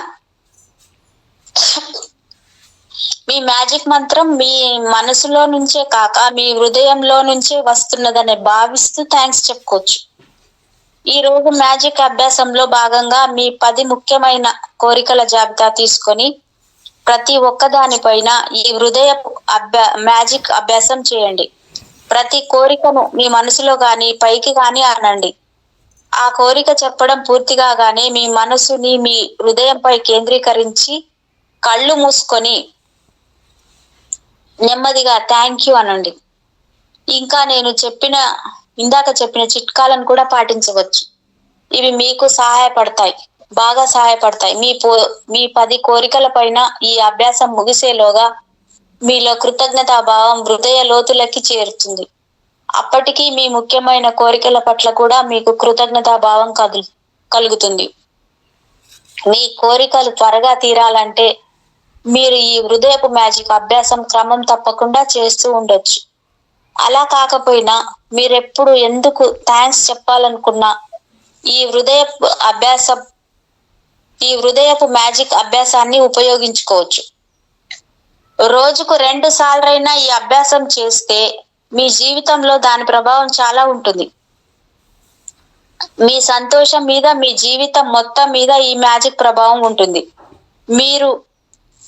మీ మ్యాజిక్ మంత్రం మీ మనసులో నుంచే కాక మీ హృదయంలో నుంచే వస్తున్నదని భావిస్తూ థ్యాంక్స్ చెప్పుకోవచ్చు. ఈ రోజు మ్యాజిక్ అభ్యాసంలో భాగంగా మీ 10 ముఖ్యమైన కోరికల జాబితా తీసుకొని ప్రతి ఒక్కదానిపైన ఈ హృదయపు మ్యాజిక్ అభ్యాసం చేయండి. ప్రతి కోరికను మీ మనసులో గాని పైకి గాని అనండి. ఆ కోరిక చెప్పడం పూర్తి కాగానే మీ మనసుని మీ హృదయంపై కేంద్రీకరించి కళ్ళు మూసుకొని నెమ్మదిగా థ్యాంక్ యూ అనండి. ఇంకా నేను ఇందాక చెప్పిన చిట్కాలను కూడా పాటించవచ్చు. ఇవి మీకు బాగా సహాయపడతాయి. మీ 10 కోరికల పైన ఈ అభ్యాసం ముగిసేలోగా మీలో కృతజ్ఞతా భావం హృదయ లోతులకి చేరుతుంది. అప్పటికి మీ ముఖ్యమైన కోరికల పట్ల కూడా మీకు కృతజ్ఞతా భావం కలుగుతుంది. మీ కోరికలు త్వరగా తీరాలంటే మీరు ఈ హృదయపు మ్యాజిక్ అభ్యాసం క్రమం తప్పకుండా చేస్తూ ఉండొచ్చు. అలా కాకపోయినా మీరెప్పుడు ఎందుకు థ్యాంక్స్ చెప్పాలనుకున్నా ఈ హృదయపు మ్యాజిక్ అభ్యాసాన్ని ఉపయోగించుకోవచ్చు. రోజుకు 2 సార్లైనా ఈ అభ్యాసం చేస్తే మీ జీవితంలో దాని ప్రభావం చాలా ఉంటుంది. మీ సంతోషం మీద, మీ జీవితం మొత్తం మీద ఈ మ్యాజిక్ ప్రభావం ఉంటుంది. మీరు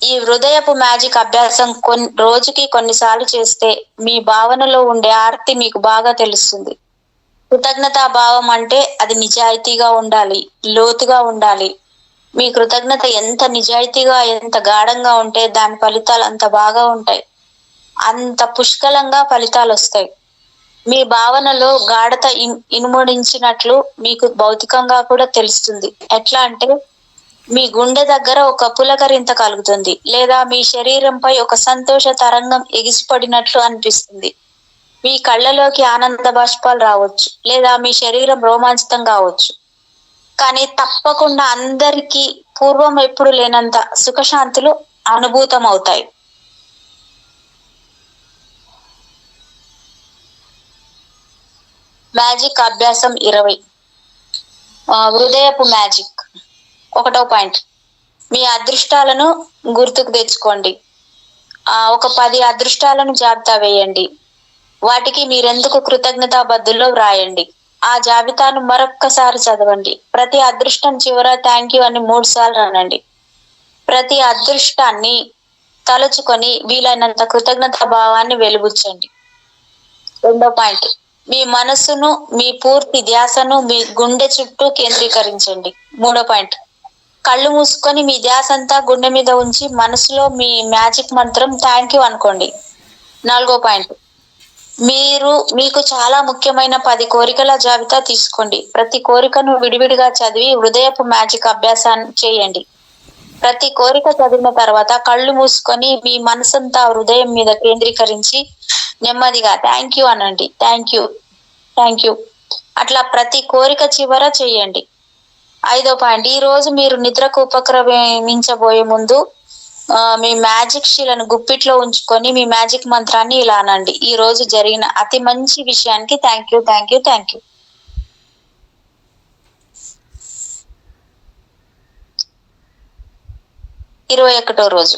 ఈ హృదయపు మ్యాజిక్ అభ్యాసం రోజుకి కొన్నిసార్లు చేస్తే మీ భావనలో ఉండే ఆర్తి మీకు బాగా తెలుస్తుంది. కృతజ్ఞతా భావం అంటే అది నిజాయితీగా ఉండాలి, లోతుగా ఉండాలి. మీ కృతజ్ఞత ఎంత నిజాయితీగా, ఎంత గాఢంగా ఉంటే దాని ఫలితాలు అంత బాగా ఉంటాయి, అంత పుష్కలంగా ఫలితాలు వస్తాయి. మీ భావనలో గాఢత ఇనుమడించినట్లు మీకు భౌతికంగా కూడా తెలుస్తుంది. ఎట్లా అంటే మీ గుండె దగ్గర ఒక పులకరింత కలుగుతుంది, లేదా మీ శరీరంపై ఒక సంతోష తరంగం ఎగిసిపడినట్లు అనిపిస్తుంది. మీ కళ్ళలోకి ఆనంద బాష్పాలు రావచ్చు, లేదా మీ శరీరం రోమాంచితం కావచ్చు. కానీ తప్పకుండా అందరికీ పూర్వం ఎప్పుడు లేనంత సుఖశాంతులు అనుభూతం అవుతాయి. మ్యాజిక్ అభ్యాసం 20. హృదయపు మ్యాజిక్. 1వ పాయింట్, మీ అదృష్టాలను గుర్తుకు తెచ్చుకోండి. ఒక 10 అదృష్టాలను జాబితా వేయండి. వాటికి మీరెందుకు కృతజ్ఞతాబద్ధుల్లో వ్రాయండి. ఆ జాబితాను మరొక్కసారి చదవండి. ప్రతి అదృష్టం చివర థ్యాంక్ యూ అని 3 సార్లు అనండి. ప్రతి అదృష్టాన్ని తలుచుకొని వీలైనంత కృతజ్ఞతా భావాన్ని వెలుబుచ్చండి. 2వ పాయింట్, మీ మనస్సును, మీ పూర్తి ధ్యాసను మీ గుండె చుట్టూ కేంద్రీకరించండి. 3వ పాయింట్, కళ్ళు మూసుకొని మీ ధ్యాస అంతా గుండె మీద ఉంచి మనసులో మీ మ్యాజిక్ మంత్రం థ్యాంక్ యూ అనుకోండి. 4వ పాయింట్, మీకు చాలా ముఖ్యమైన 10 కోరికల జాబితా తీసుకోండి. ప్రతి కోరికను విడివిడిగా చదివి హృదయపు మ్యాజిక్ అభ్యాసాన్ని చేయండి. ప్రతి కోరిక చదివిన తర్వాత కళ్ళు మూసుకొని మీ మనసంతా హృదయం మీద కేంద్రీకరించి నెమ్మదిగా థ్యాంక్ యూ అనండి. Thank you, thank you. అట్లా ప్రతి కోరిక చివర చేయండి. 5వ పాయింట్, ఈ రోజు మీరు నిద్రకు ఉపక్రమించబోయే ముందు మీ మ్యాజిక్ శీలను గుప్పిట్లో ఉంచుకొని మీ మ్యాజిక్ మంత్రాన్ని ఇలా అనండి. ఈ రోజు జరిగిన అతి మంచి విషయానికి thank you, thank you, thank you. 21వ రోజు,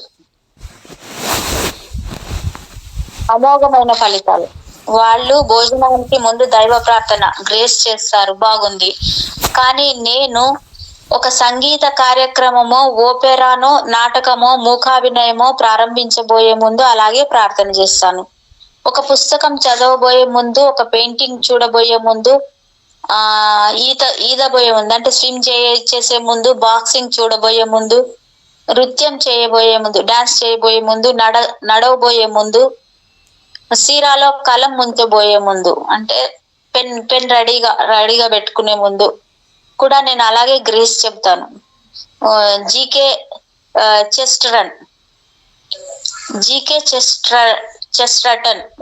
అమోఘమైన ఫలితాలు. వాళ్ళు భోజనానికి ముందు దైవ ప్రార్థన, గ్రేస్ చేస్తారు, బాగుంది. కానీ నేను ఒక సంగీత కార్యక్రమమో, ఓపెరానో, నాటకమో, మూకాభినయమో ప్రారంభించబోయే ముందు అలాగే ప్రార్థన చేస్తాను. ఒక పుస్తకం చదవబోయే ముందు, ఒక పెయింటింగ్ చూడబోయే ముందు, ఈదబోయే ముందు అంటే స్విమ్ చేసే ముందు, బాక్సింగ్ చూడబోయే ముందు, నృత్యం చేయబోయే ముందు, డాన్స్ చేయబోయే ముందు, నడవబోయే ముందు, సీరాలో కలం ముంచబోయే ముందు అంటే పెన్ రెడీగా పెట్టుకునే ముందు కూడా నేను అలాగే గ్రేస్ చెప్తాను. జీకే చెస్టర్టన్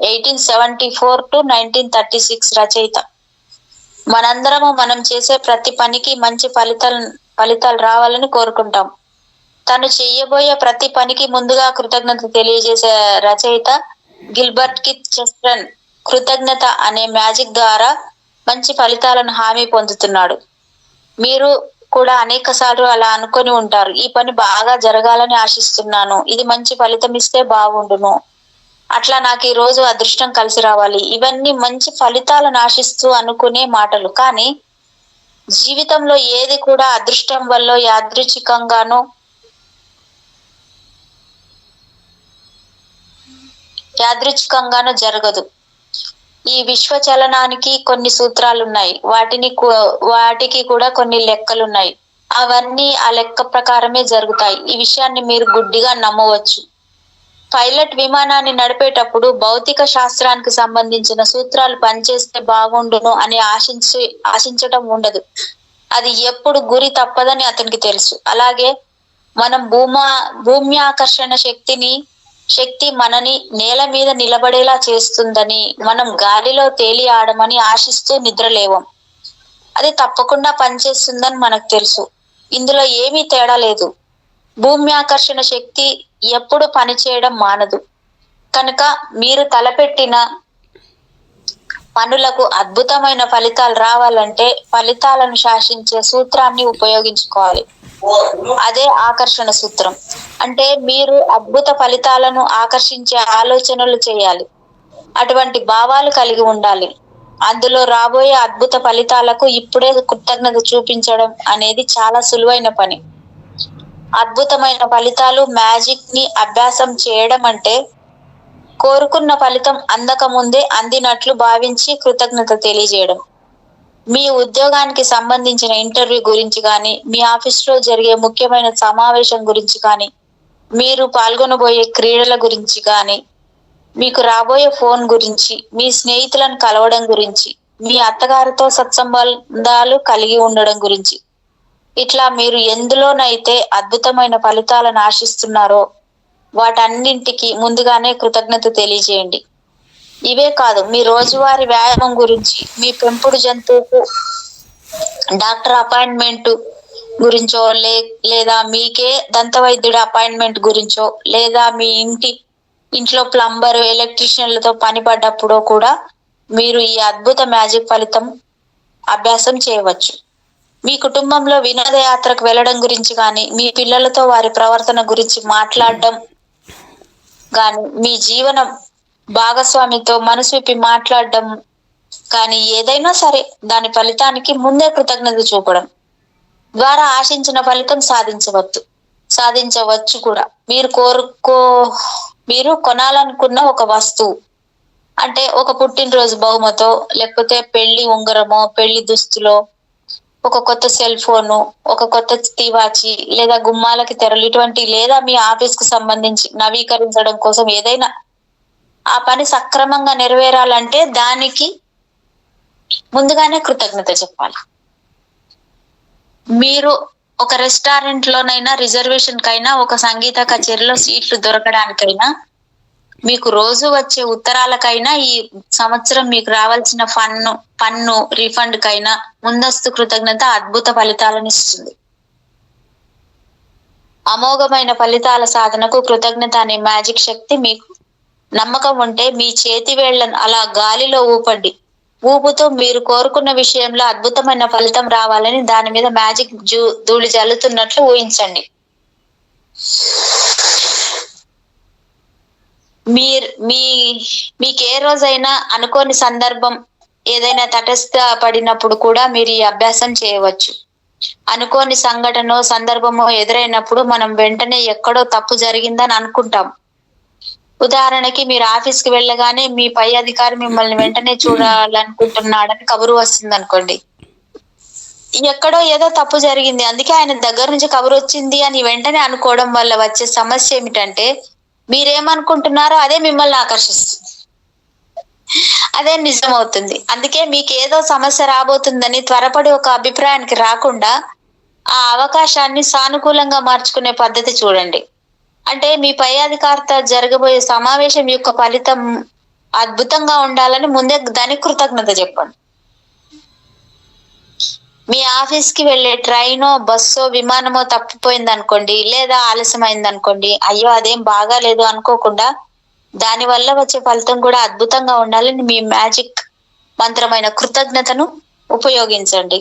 1874 to 1936 రచయిత. మనందరము మనం చేసే ప్రతి పనికి మంచి ఫలితాలు రావాలని కోరుకుంటాం. తను చెయ్యబోయే ప్రతి పనికి ముందుగా కృతజ్ఞత తెలియజేసే రచయిత గిల్బర్ట్ కిత్ చెస్టర్టన్ కృతజ్ఞత అనే మ్యాజిక్ ద్వారా మంచి ఫలితాలను హామీ పొందుతున్నాడు. మీరు కూడా అనేక సార్లు అలా అనుకొని ఉంటారు, ఈ పని బాగా జరగాలని ఆశిస్తున్నాను, ఇది మంచి ఫలితం ఇస్తే బాగుండును, అట్లా నాకు ఈ రోజు అదృష్టం కలిసి రావాలి. ఇవన్నీ మంచి ఫలితాలను ఆశిస్తూ అనుకునే మాటలు. కానీ జీవితంలో ఏది కూడా అదృష్టం వల్ల యాదృచ్ఛికంగానూ జరగదు. ఈ విశ్వచలనానికి కొన్ని సూత్రాలున్నాయి, వాటికి కూడా కొన్ని లెక్కలున్నాయి. అవన్నీ ఆ లెక్క ప్రకారమే జరుగుతాయి. ఈ విషయాన్ని మీరు గుడ్డిగా నమ్మవచ్చు. పైలట్ విమానాన్ని నడిపేటప్పుడు భౌతిక శాస్త్రానికి సంబంధించిన సూత్రాలు పనిచేస్తే బాగుండును అని ఆశించటం ఉండదు. అది ఎప్పుడు గురి తప్పదని అతనికి తెలుసు. అలాగే మనం భూమి ఆకర్షణ శక్తి మనని నేల మీద నిలబడేలా చేస్తుందని, మనం గాలిలో తేలి ఆడమని ఆశిస్తూ నిద్రలేవం. అది తప్పకుండా పనిచేస్తుందని మనకు తెలుసు. ఇందులో ఏమీ తేడా లేదు. భూమి ఆకర్షణ శక్తి ఎప్పుడు పనిచేయడం మానదు. కనుక మీరు తలపెట్టిన పనులకు అద్భుతమైన ఫలితాలు రావాలంటే ఫలితాలను శాసించే సూత్రాన్ని ఉపయోగించుకోవాలి. అదే ఆకర్షణ సూత్రం. అంటే మీరు అద్భుత ఫలితాలను ఆకర్షించే ఆలోచనలు చేయాలి, అటువంటి భావాలు కలిగి ఉండాలి. అందులో రాబోయే అద్భుత ఫలితాలకు ఇప్పుడే కృతజ్ఞత చూపించడం అనేది చాలా సులువైన పని. అద్భుతమైన ఫలితాలు మ్యాజిక్ ని అభ్యాసం చేయడం అంటే కోరుకున్న ఫలితం అందక ముందే అందినట్లు భావించి కృతజ్ఞత తెలియజేయడం. మీ ఉద్యోగానికి సంబంధించిన ఇంటర్వ్యూ గురించి కానీ, మీ ఆఫీస్లో జరిగే ముఖ్యమైన సమావేశం గురించి కానీ, మీరు పాల్గొనబోయే క్రీడల గురించి కానీ, మీకు రాబోయే ఫోన్ గురించి, మీ స్నేహితులను కలవడం గురించి, మీ అత్తగారితో సత్సంబంధాలు కలిగి ఉండడం గురించి, ఇట్లా మీరు ఎందులోనైతే అద్భుతమైన ఫలితాలను ఆశిస్తున్నారో వాటన్నింటికి ముందుగానే కృతజ్ఞత తెలియజేయండి. ఇవే కాదు, మీ రోజువారీ వ్యాయామం గురించి, మీ పెంపుడు జంతువుకు డాక్టర్ అపాయింట్మెంట్ గురించో, లేదా మీకే దంత వైద్యుడి అపాయింట్మెంట్ గురించో, లేదా మీ ఇంట్లో ప్లంబర్ ఎలక్ట్రీషియన్లతో పని పడ్డప్పుడో కూడా మీరు ఈ అద్భుత మ్యాజిక్ ఫలితం అభ్యాసం చేయవచ్చు. మీ కుటుంబంలో వినోదయాత్రకు వెళ్ళడం గురించి కానీ, మీ పిల్లలతో వారి ప్రవర్తన గురించి మాట్లాడడం కానీ, మీ జీవన భాగస్వామితో మనసు విప్పి మాట్లాడడం కానీ, ఏదైనా సరే దాని ఫలితానికి ముందే కృతజ్ఞత చూపడం ద్వారా ఆశించిన ఫలితం సాధించవచ్చు కూడా. మీరు కొనాలనుకున్న ఒక వస్తువు, అంటే ఒక పుట్టినరోజు బహుమతో, లేకపోతే పెళ్లి ఉంగరమో, పెళ్లి దుస్తులో, ఒక కొత్త సెల్ ఫోను, ఒక కొత్త తివాచి, లేదా గుమ్మాలకి తెరలు, ఇటువంటి, లేదా మీ ఆఫీస్ కు సంబంధించి నవీకరించడం కోసం ఏదైనా ఆ పని సక్రమంగా నెరవేరాలంటే దానికి ముందుగానే కృతజ్ఞత చెప్పాలి. మీరు ఒక రెస్టారెంట్ లోనైనా, రిజర్వేషన్ కైనా, ఒక సంగీత కచేరీలో సీట్లు దొరకడానికైనా, మీకు రోజు వచ్చే ఉత్తరాలకైనా, ఈ సంవత్సరం మీకు రావాల్సిన పన్ను రీఫండ్ కైనా ముందస్తు కృతజ్ఞత అద్భుత ఫలితాలను ఇస్తుంది. అమోఘమైన ఫలితాల సాధనకు కృతజ్ఞత అనే మ్యాజిక్ శక్తి మీకు నమ్మకం ఉంటే మీ చేతి వేళ్లను అలా గాలిలో ఊపుతూ మీరు కోరుకున్న విషయంలో అద్భుతమైన ఫలితం రావాలని దాని మీద మ్యాజిక్ ధూళి జల్లుతున్నట్లు ఊహించండి. మీకు ఏ రోజైనా అనుకోని సందర్భం ఏదైనా తటస్థపడినప్పుడు కూడా మీరు ఈ అభ్యాసం చేయవచ్చు. అనుకోని సందర్భమో ఎదురైనప్పుడు మనం వెంటనే ఎక్కడో తప్పు జరిగిందని అనుకుంటాం. ఉదాహరణకి, మీరు ఆఫీస్కి వెళ్ళగానే మీ పై అధికారి మిమ్మల్ని వెంటనే చూడాలనుకుంటున్నాడని కబురు వస్తుంది అనుకోండి. ఎక్కడో ఏదో తప్పు జరిగింది, అందుకే ఆయన దగ్గర నుంచి కబురు వచ్చింది అని వెంటనే అనుకోవడం వల్ల వచ్చే సమస్య ఏమిటంటే, మీరేమనుకుంటున్నారో అదే మిమ్మల్ని ఆకర్షిస్తుంది, అదే నిజమవుతుంది. అందుకే మీకు ఏదో సమస్య రాబోతుందని త్వరపడి ఒక అభిప్రాయానికి రాకుండా ఆ అవకాశాన్ని సానుకూలంగా మార్చుకునే పద్ధతి చూడండి. అంటే మీ పై అధికారితో జరగబోయే సమావేశం యొక్క ఫలితం అద్భుతంగా ఉండాలని ముందే దానికి కృతజ్ఞత చెప్పండి. మీ ఆఫీస్ కి వెళ్ళే ట్రైనో, బస్సో, విమానమో తప్పిపోయింది అనుకోండి, లేదా ఆలస్యమైంది అనుకోండి, అయ్యో అదేం బాగాలేదు అనుకోకుండా దాని వల్ల వచ్చే ఫలితం కూడా అద్భుతంగా ఉండాలని మీ మ్యాజిక్ మంత్రమైన కృతజ్ఞతను ఉపయోగించండి.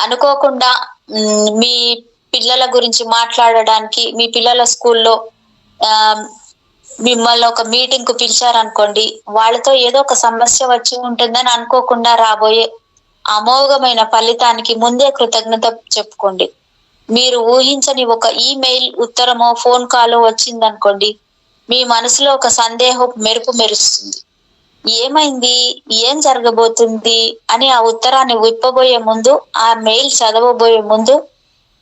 అనుకోకుండా మీ పిల్లల గురించి మాట్లాడడానికి, మీ పిల్లల స్కూల్లో మిమ్మల్ని ఒక మీటింగ్ కు పిలిచారనుకోండి, వాళ్ళతో ఏదో ఒక సమస్య వచ్చి ఉంటుందని అనుకోకుండా రాబోయే అమోఘమైన ఫలితానికి ముందే కృతజ్ఞత చెప్పుకోండి. మీరు ఊహించని ఒక ఈమెయిల్, ఉత్తరమో, ఫోన్ కాలో వచ్చిందనుకోండి, మీ మనసులో ఒక సందేహం మెరుస్తుంది. ఏమైంది, ఏం జరగబోతుంది అని ఆ ఉత్తరాన్ని విప్పబోయే ముందు, ఆ మెయిల్ చదవబోయే ముందు,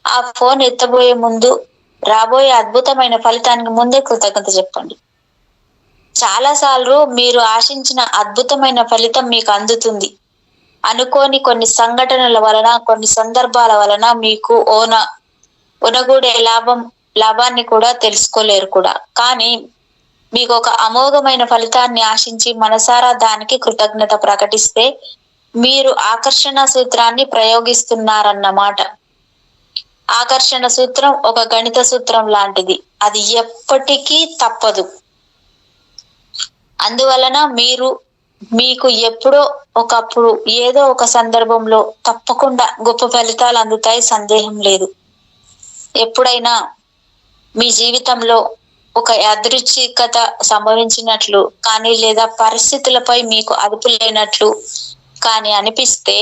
ఆ ఫోన్ ఎత్తబోయే ముందు రాబోయే అద్భుతమైన ఫలితానికి ముందే కృతజ్ఞత చెప్పండి. చాలాసార్లు మీరు ఆశించిన అద్భుతమైన ఫలితం మీకు అందుతుంది. అనుకోని కొన్ని సంఘటనల వలన, కొన్ని సందర్భాల వలన మీకు ఒనగూడే లాభాన్ని కూడా తెలుసుకోలేరు కూడా. కానీ మీకు ఒక అమోఘమైన ఫలితాన్ని ఆశించి మనసారా దానికి కృతజ్ఞత ప్రకటిస్తే మీరు ఆకర్షణ సూత్రాన్ని ప్రయోగిస్తున్నారన్నమాట. ఆకర్షణ సూత్రం ఒక గణిత సూత్రం లాంటిది, అది ఎప్పటికీ తప్పదు. అందువలన మీకు ఎప్పుడో ఒకప్పుడు ఏదో ఒక సందర్భంలో తప్పకుండా గొప్ప ఫలితాలు అందుతాయి, సందేహం లేదు. ఎప్పుడైనా మీ జీవితంలో ఒక యాదృచ్ఛికత సంభవించినట్లు కానీ, లేదా పరిస్థితులపై మీకు అదుపు లేనట్లు కానీ అనిపిస్తే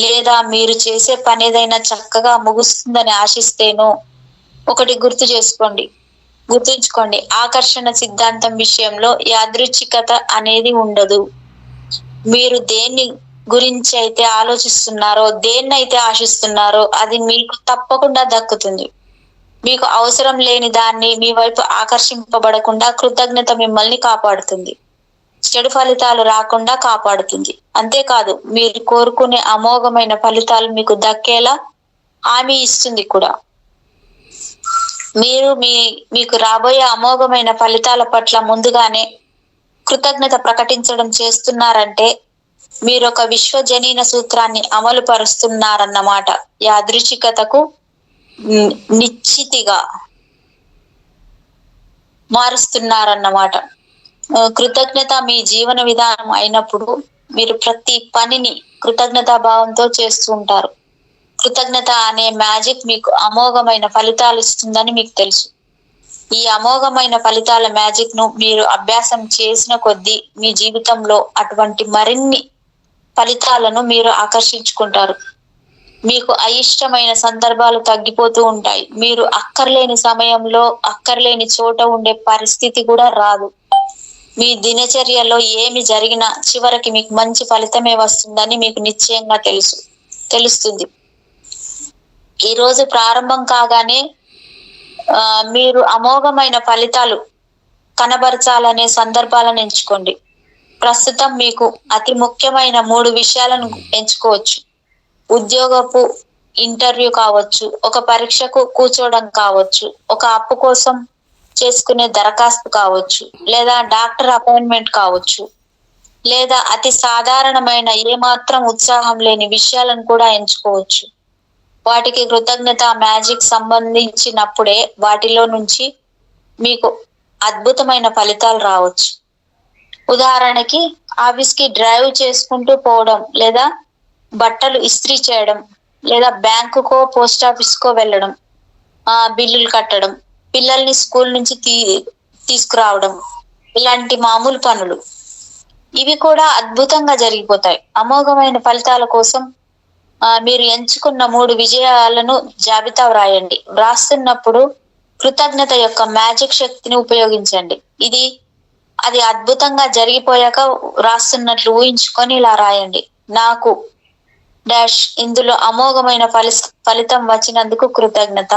లేదా మీరు చేసే పని ఏదైనా చక్కగా ముగుస్తుందని ఆశిస్తేనో ఒకటి గుర్తుంచుకోండి, ఆకర్షణ సిద్ధాంతం విషయంలో యాదృచ్ఛికత అనేది ఉండదు. మీరు దేన్ని గురించి అయితే ఆలోచిస్తున్నారో, దేన్నైతే ఆశిస్తున్నారో అది మీకు తప్పకుండా దక్కుతుంది. మీకు అవసరం లేని దాన్ని మీ వైపు ఆకర్షింపబడకుండా కృతజ్ఞత మిమ్మల్ని కాపాడుతుంది, చెడు ఫలితాలు రాకుండా కాపాడుతుంది. అంతేకాదు, మీరు కోరుకునే అమోఘమైన ఫలితాలు మీకు దక్కేలా హామీ ఇస్తుంది కూడా. మీరు మీకు రాబోయే అమోఘమైన ఫలితాల పట్ల ముందుగానే కృతజ్ఞత ప్రకటించడం చేస్తున్నారంటే మీరు ఒక విశ్వజనీన సూత్రాన్ని అమలు పరుస్తున్నారన్నమాట. యాదృచ్ఛికతకు నిశ్చితిగా మారుస్తున్నారన్నమాట. కృతజ్ఞత మీ జీవన విధానం అయినప్పుడు మీరు ప్రతి పనిని కృతజ్ఞతా భావంతో చేస్తూ ఉంటారు. కృతజ్ఞత అనే మ్యాజిక్ మీకు అమోఘమైన ఫలితాలు ఇస్తుందని మీకు తెలుసు. ఈ అమోఘమైన ఫలితాల మ్యాజిక్ ను మీరు అభ్యాసం చేసిన కొద్దీ మీ జీవితంలో అటువంటి మరిన్ని ఫలితాలను మీరు ఆకర్షించుకుంటారు. మీకు అయిష్టమైన సందర్భాలు తగ్గిపోతూ ఉంటాయి. మీరు అక్కర్లేని సమయంలో అక్కర్లేని చోట ఉండే పరిస్థితి కూడా రాదు. మీ దినచర్యలో ఏమి జరిగినా చివరికి మీకు మంచి ఫలితమే వస్తుందని మీకు నిశ్చయంగా తెలుస్తుంది. ఈ రోజు ప్రారంభం కాగానే మీరు అమోఘమైన ఫలితాలు కనబరచాలనే సందర్భాలను ఎంచుకోండి. ప్రస్తుతం మీకు అతి ముఖ్యమైన 3 విషయాలను ఎంచుకోవచ్చు. ఉద్యోగపు ఇంటర్వ్యూ కావచ్చు, ఒక పరీక్షకు కూర్చోవడం కావచ్చు, ఒక అప్పు కోసం చేసుకునే దరఖాస్తు కావచ్చు, లేదా డాక్టర్ అపాయింట్మెంట్ కావచ్చు, లేదా అతి సాధారణమైన ఏమాత్రం ఉత్సాహం లేని విషయాలను కూడా ఎంచుకోవచ్చు. వాటికి కృతజ్ఞత మ్యాజిక్ సంబంధించినప్పుడే వాటిలో నుంచి మీకు అద్భుతమైన ఫలితాలు రావచ్చు. ఉదాహరణకి, ఆఫీస్కి డ్రైవ్ చేసుకుంటూ పోవడం, లేదా బట్టలు ఇస్త్రీ చేయడం, లేదా బ్యాంకుకో పోస్ట్ ఆఫీస్కో వెళ్ళడం, బిల్లులు కట్టడం, పిల్లల్ని స్కూల్ నుంచి తీసుకురావడం, ఇలాంటి మామూలు పనులు. ఇవి కూడా అద్భుతంగా జరిగిపోతాయి. అమోఘమైన ఫలితాల కోసం మీరు ఎంచుకున్న 3 విజయాలను జాబితా వ్రాయండి. వ్రాస్తున్నప్పుడు కృతజ్ఞత యొక్క మ్యాజిక్ శక్తిని ఉపయోగించండి. అది అద్భుతంగా జరిగిపోయాక రాస్తున్నట్లు ఊహించుకొని ఇలా రాయండి. నాకు డాష్ ఇందులో అమోఘమైన ఫలితం వచ్చినందుకు కృతజ్ఞత.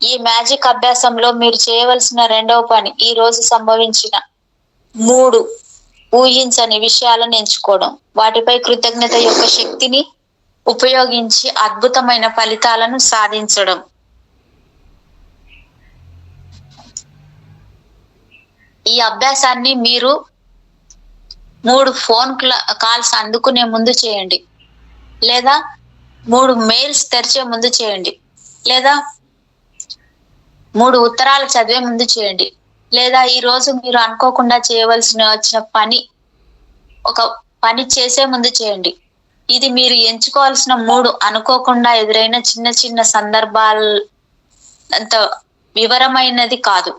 ఈ మ్యాజిక్ అభ్యాసంలో మీరు చేయవలసిన 2వ పని ఈ రోజు సంభవించిన 3 ఊహించని విషయాలను ఎంచుకోవడం, వాటిపై కృతజ్ఞత యొక్క శక్తిని ఉపయోగించి అద్భుతమైన ఫలితాలను సాధించడం. ఈ అభ్యాసాన్ని మీరు 3 ఫోన్ కాల్స్ అందుకునే ముందు చేయండి, లేదా 3 మెయిల్స్ తెరిచే ముందు చేయండి, లేదా 3 ఉత్తరాలు చదివే ముందు చేయండి, లేదా ఈ రోజు మీరు అనుకోకుండా వచ్చిన ఒక పని చేసే ముందు చేయండి. ఇది మీరు ఎంచుకోవాల్సిన 3 అనుకోకుండా ఎదురైన చిన్న చిన్న సందర్భాల అంత వివరమైనది కాదు.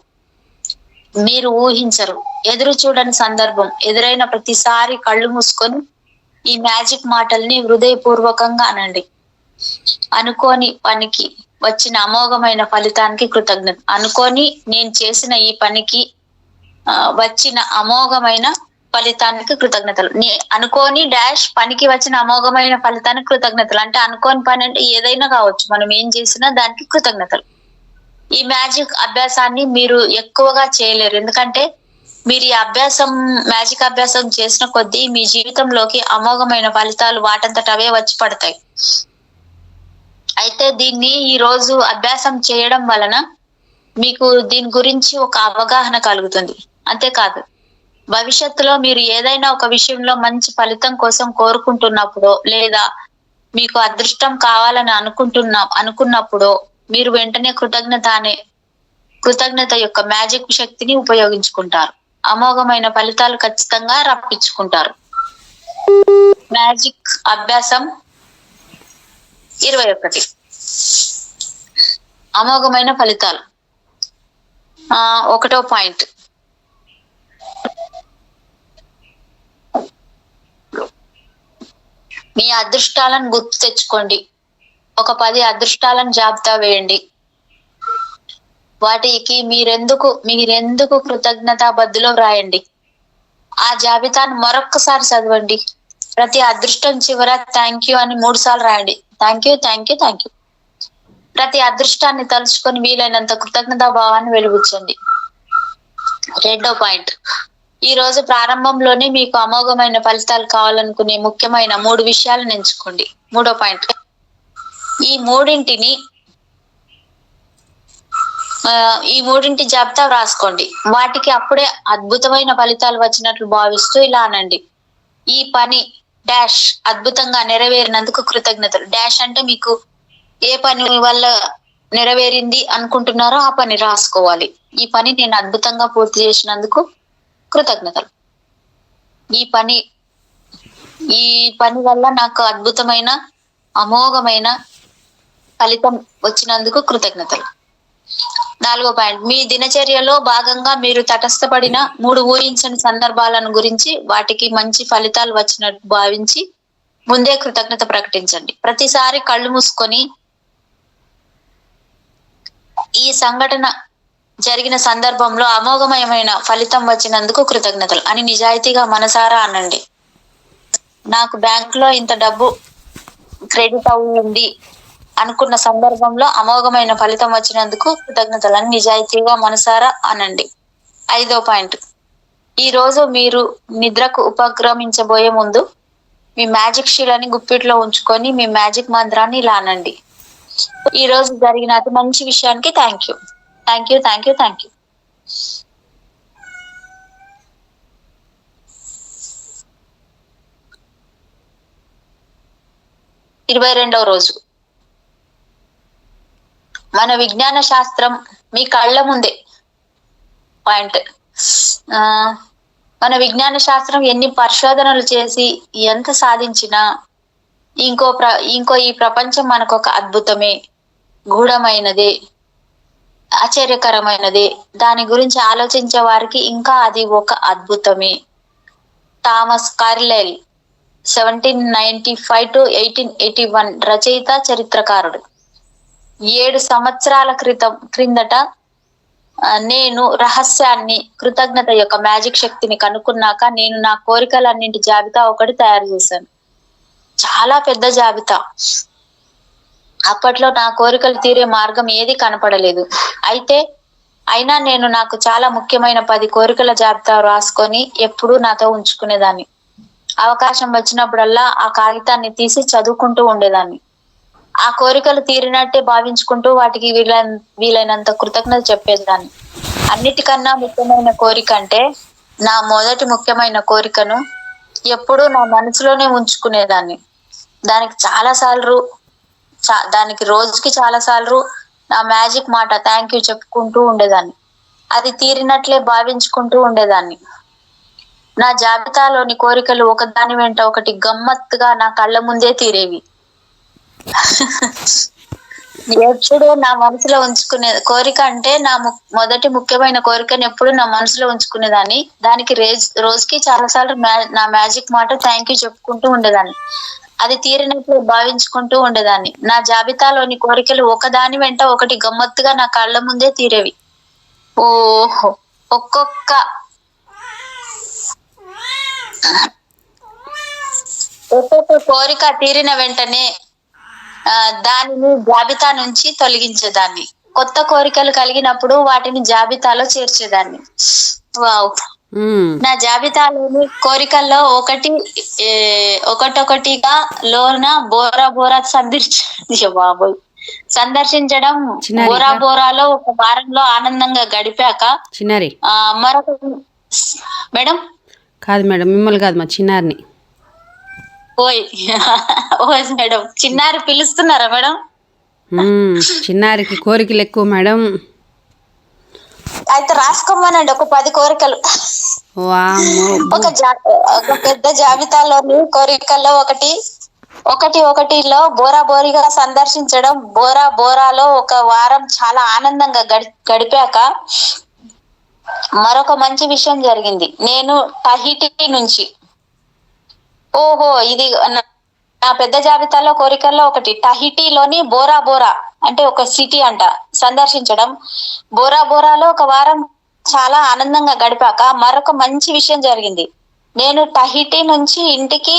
మీరు ఊహించరు, ఎదురు చూడని సందర్భం ఎదురైన ప్రతిసారి కళ్ళు మూసుకొని ఈ మ్యాజిక్ మాటల్ని హృదయపూర్వకంగా అనండి. అనుకోని పనికి వచ్చిన అమోఘమైన ఫలితానికి కృతజ్ఞత. అనుకోని నేను చేసిన ఈ పనికి వచ్చిన అమోఘమైన ఫలితానికి కృతజ్ఞతలు. అనుకోని డాష్ పనికి వచ్చిన అమోఘమైన ఫలితానికి కృతజ్ఞతలు. అంటే అనుకోని పని అంటే ఏదైనా కావచ్చు, మనం ఏం చేసినా దానికి కృతజ్ఞతలు. ఈ మ్యాజిక్ అభ్యాసాన్ని మీరు ఎక్కువగా చేయలేరు, ఎందుకంటే మీరు ఈ మ్యాజిక్ అభ్యాసం చేసిన కొద్దీ మీ జీవితంలోకి అమోఘమైన ఫలితాలు వాటంతట అవే వచ్చి పడతాయి. అయితే దీన్ని ఈ రోజు అభ్యాసం చేయడం వలన మీకు దీని గురించి ఒక అవగాహన కలుగుతుంది. అంతేకాదు, భవిష్యత్తులో మీరు ఏదైనా ఒక విషయంలో మంచి ఫలితం కోసం కోరుకుంటున్నప్పుడో, లేదా మీకు అదృష్టం కావాలని అనుకున్నప్పుడో మీరు వెంటనే కృతజ్ఞత యొక్క మ్యాజిక్ శక్తిని ఉపయోగించుకుంటారు. అమోఘమైన ఫలితాలు ఖచ్చితంగా రప్పించుకుంటారు. మ్యాజిక్ అభ్యాసం 21. అమోఘమైన ఫలితాలు. 1వ పాయింట్, మీ అదృష్టాలను గుర్తు తెచ్చుకోండి. ఒక 10 అదృష్టాలను జాబితా వేయండి. వాటికి మీరెందుకు కృతజ్ఞతాబద్దులో వ్రాయండి. ఆ జాబితాను మరొక్కసారి చదవండి. ప్రతి అదృష్టం చివర థ్యాంక్ యూ అని 3 సార్లు రాయండి. Thank you, thank you, thank you. ప్రతి అదృష్టాన్ని తలుచుకొని వీలైనంత కృతజ్ఞతా భావాన్ని వెలిబుచ్చండి. 2వ పాయింట్, ఈ రోజు ప్రారంభంలోనే మీకు అమోఘమైన ఫలితాలు కావాలనుకునే ముఖ్యమైన 3 విషయాలను ఎంచుకోండి. 3వ పాయింట్, ఈ మూడింటి జాబితా వ్రాసుకోండి. వాటికి అప్పుడే అద్భుతమైన ఫలితాలు వచ్చినట్లు భావిస్తూ ఇలా అనండి. ఈ పని డాష్ అద్భుతంగా నెరవేరినందుకు కృతజ్ఞతలు. డాష్ అంటే మీకు ఏ పని వల్ల నెరవేరింది అనుకుంటున్నారో ఆ పని రాసుకోవాలి. ఈ పని నేను అద్భుతంగా పూర్తి చేసినందుకు కృతజ్ఞతలు. ఈ పని వల్ల నాకు అద్భుతమైన అమోఘమైన ఫలితం వచ్చినందుకు కృతజ్ఞతలు. 4వ పాయింట్, మీ దినచర్యలో భాగంగా మీరు తటస్థపడిన 3 ఊహించని సందర్భాలను గురించి వాటికి మంచి ఫలితాలు వచ్చినట్టు భావించి ముందే కృతజ్ఞత ప్రకటించండి. ప్రతిసారి కళ్ళు మూసుకొని ఈ సంఘటన జరిగిన సందర్భంలో అమోఘమయమైన ఫలితం వచ్చినందుకు కృతజ్ఞతలు అని నిజాయితీగా మనసారా అనండి. నాకు బ్యాంకులో ఇంత డబ్బు క్రెడిట్ అయ్యింది అనుకున్న సందర్భంలో అమోఘమైన ఫలితం వచ్చినందుకు కృతజ్ఞతలు అని నిజాయితీగా మనసారా అనండి. 5వ పాయింట్, ఈ రోజు మీరు నిద్రకు ఉపక్రమించబోయే ముందు మీ మ్యాజిక్ షీలని గుప్పిట్లో ఉంచుకొని మీ మ్యాజిక్ మంత్రాన్ని ఇలా అనండి. ఈ రోజు జరిగిన అతి మంచి విషయానికి thank you, thank you, thank you, thank you. 22వ రోజు, మన విజ్ఞాన శాస్త్రం మీ కళ్ళ ముందే. పాయింట్, మన విజ్ఞాన శాస్త్రం ఎన్ని పరిశోధనలు చేసి ఎంత సాధించినా ఇంకో ఈ ప్రపంచం మనకు ఒక అద్భుతమే, గూఢమైనదే, ఆశ్చర్యకరమైనదే. దాని గురించి ఆలోచించే వారికి ఇంకా అది ఒక అద్భుతమే. థామస్ కార్లైల్ 1795 to 1881 రచయిత, చరిత్రకారుడు. 7 సంవత్సరాల క్రిందట నేను రహస్యాన్ని, కృతజ్ఞత యొక్క మ్యాజిక్ శక్తిని కనుక్కున్నాక నేను నా కోరికలన్నింటి జాబితా ఒకటి తయారు చేశాను. చాలా పెద్ద జాబితా. అప్పట్లో నా కోరికలు తీరే మార్గం ఏది కనపడలేదు. అయినా నేను నాకు చాలా ముఖ్యమైన 10 కోరికల జాబితా రాసుకొని ఎప్పుడూ నాతో ఉంచుకునేదాన్ని. అవకాశం వచ్చినప్పుడల్లా ఆ కాగితాన్ని తీసి చదువుకుంటూ ఉండేదాన్ని. ఆ కోరికలు తీరినట్టే భావించుకుంటూ వాటికి వీలైనంత కృతజ్ఞత చెప్పేదాన్ని. అన్నిటికన్నా ముఖ్యమైన కోరిక అంటే నా మొదటి ముఖ్యమైన కోరికను ఎప్పుడూ నా మనసులోనే ఉంచుకునేదాన్ని. దానికి రోజుకి చాలా సార్లు నా మ్యాజిక్ మాట థ్యాంక్ యూ చెప్పుకుంటూ ఉండేదాన్ని. అది తీరినట్లే భావించుకుంటూ ఉండేదాన్ని. నా జాబితాలోని కోరికలు ఒకదాని వెంట ఒకటి గమ్మత్తుగా నా కళ్ళ ముందే తీరేవి. ఎప్పుడు నా మనసులో ఉంచుకునే కోరిక అంటే నా మొదటి ముఖ్యమైన కోరికను ఎప్పుడు నా మనసులో ఉంచుకునేదాన్ని. దానికి రోజుకి చాలా సార్లు నా మ్యాజిక్ మాట థ్యాంక్ యూ చెప్పుకుంటూ ఉండేదాన్ని. అది తీరినట్లు భావించుకుంటూ ఉండేదాన్ని. నా జాబితాలోని కోరికలు ఒకదాని వెంట ఒకటి గమ్మత్తుగా నా కళ్ళ ముందే తీరేవి. ఓహో, ఒక్కొక్క కోరిక తీరిన వెంటనే దానిని జాబితా నుంచి తొలగించేదాన్ని. కొత్త కోరికలు కలిగినప్పుడు వాటిని జాబితాలో చేర్చేదాన్ని. వావ్. నా జాబితాలోని కోరికల్లో ఒకటొకటిగా లోన బోరా బోరా సందర్శించడం. బోరా బోరాలో ఒక వారంలో ఆనందంగా గడిపాక మరొక మేడం కాదు మేడం, మిమ్మల్ని కాదు, మా చిన్నారిని. ఓయ్ మేడం, చిన్నారి పిలుస్తున్నారా మేడం? చిన్నారికి కోరికలు ఎక్కువ మేడం. అయితే రాసుకోమనండి ఒక 10 కోరికలు. ఒక పెద్ద జాబితాలోని కోరికల్లో ఒకటిలో బోరా బోరిగా సందర్శించడం. బోరా బోరాలో ఒక వారం చాలా ఆనందంగా గడిపాక మరొక మంచి విషయం జరిగింది. నేను టహిటి నుంచి ఇది నా పెద్ద జాబితాలో కోరికల్లో ఒకటి టహిటీలోని బోరా బోరా అంటే ఒక సిటీ అంట సందర్శించడం. బోరా బోరాలో ఒక వారం చాలా ఆనందంగా గడిపాక మరొక మంచి విషయం జరిగింది. నేను టహిటీ నుంచి ఇంటికి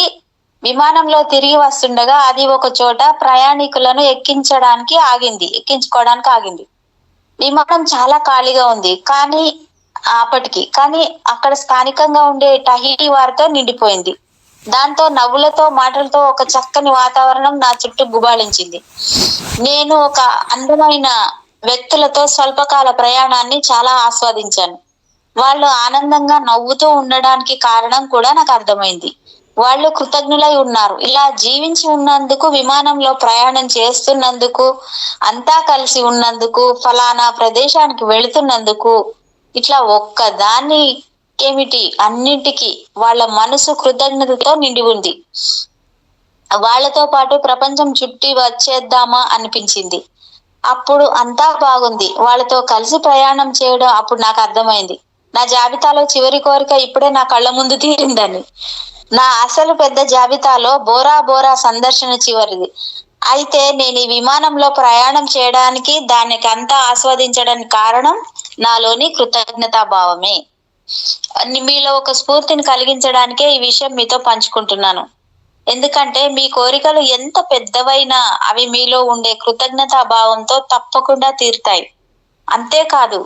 విమానంలో తిరిగి వస్తుండగా అది ఒక చోట ప్రయాణికులను ఎక్కించుకోవడానికి ఆగింది. విమానం చాలా ఖాళీగా ఉంది కానీ అక్కడ స్థానికంగా ఉండే టహీటీ వారితో నిండిపోయింది. దాంతో నవ్వులతో మాటలతో ఒక చక్కని వాతావరణం నా చుట్టూ గుబాళించింది. నేను ఒక అందమైన వ్యక్తులతో స్వల్పకాల ప్రయాణాన్ని చాలా ఆస్వాదించాను. వాళ్ళు ఆనందంగా నవ్వుతూ ఉండడానికి కారణం కూడా నాకు అర్థమైంది. వాళ్ళు కృతజ్ఞులై ఉన్నారు. ఇలా జీవించి ఉన్నందుకు, విమానంలో ప్రయాణం చేస్తున్నందుకు, అంతా కలిసి ఉన్నందుకు, ఫలానా ప్రదేశానికి వెళుతున్నందుకు, ఇట్లా ఒక్కదాన్ని ఏమిటి అన్నింటికి వాళ్ళ మనసు కృతజ్ఞతతో నిండి ఉంది. వాళ్ళతో పాటు ప్రపంచం చుట్టి వచ్చేద్దామా అనిపించింది. అప్పుడు అంతా బాగుంది. వాళ్ళతో కలిసి ప్రయాణం చేయడం అప్పుడు నాకు అర్థమైంది. నా జాబితాలో చివరి కోరిక ఇప్పుడే నా కళ్ళ ముందు తీరిందని. నా అసలు పెద్ద జాబితాలో బోరా బోరా సందర్శన చివరిది. అయితే నేను ఈ విమానంలో ప్రయాణం చేయడానికి, దానికి అంతా ఆస్వాదించడానికి కారణం నాలోని కృతజ్ఞతా భావమే. మీలో ఒక స్ఫూర్తిని కలిగించడానికే ఈ విషయం మీతో పంచుకుంటున్నాను. ఎందుకంటే మీ కోరికలు ఎంత పెద్దవైనా అవి మీలో ఉండే కృతజ్ఞతా భావంతో తప్పకుండా తీరుతాయి. అంతేకాదు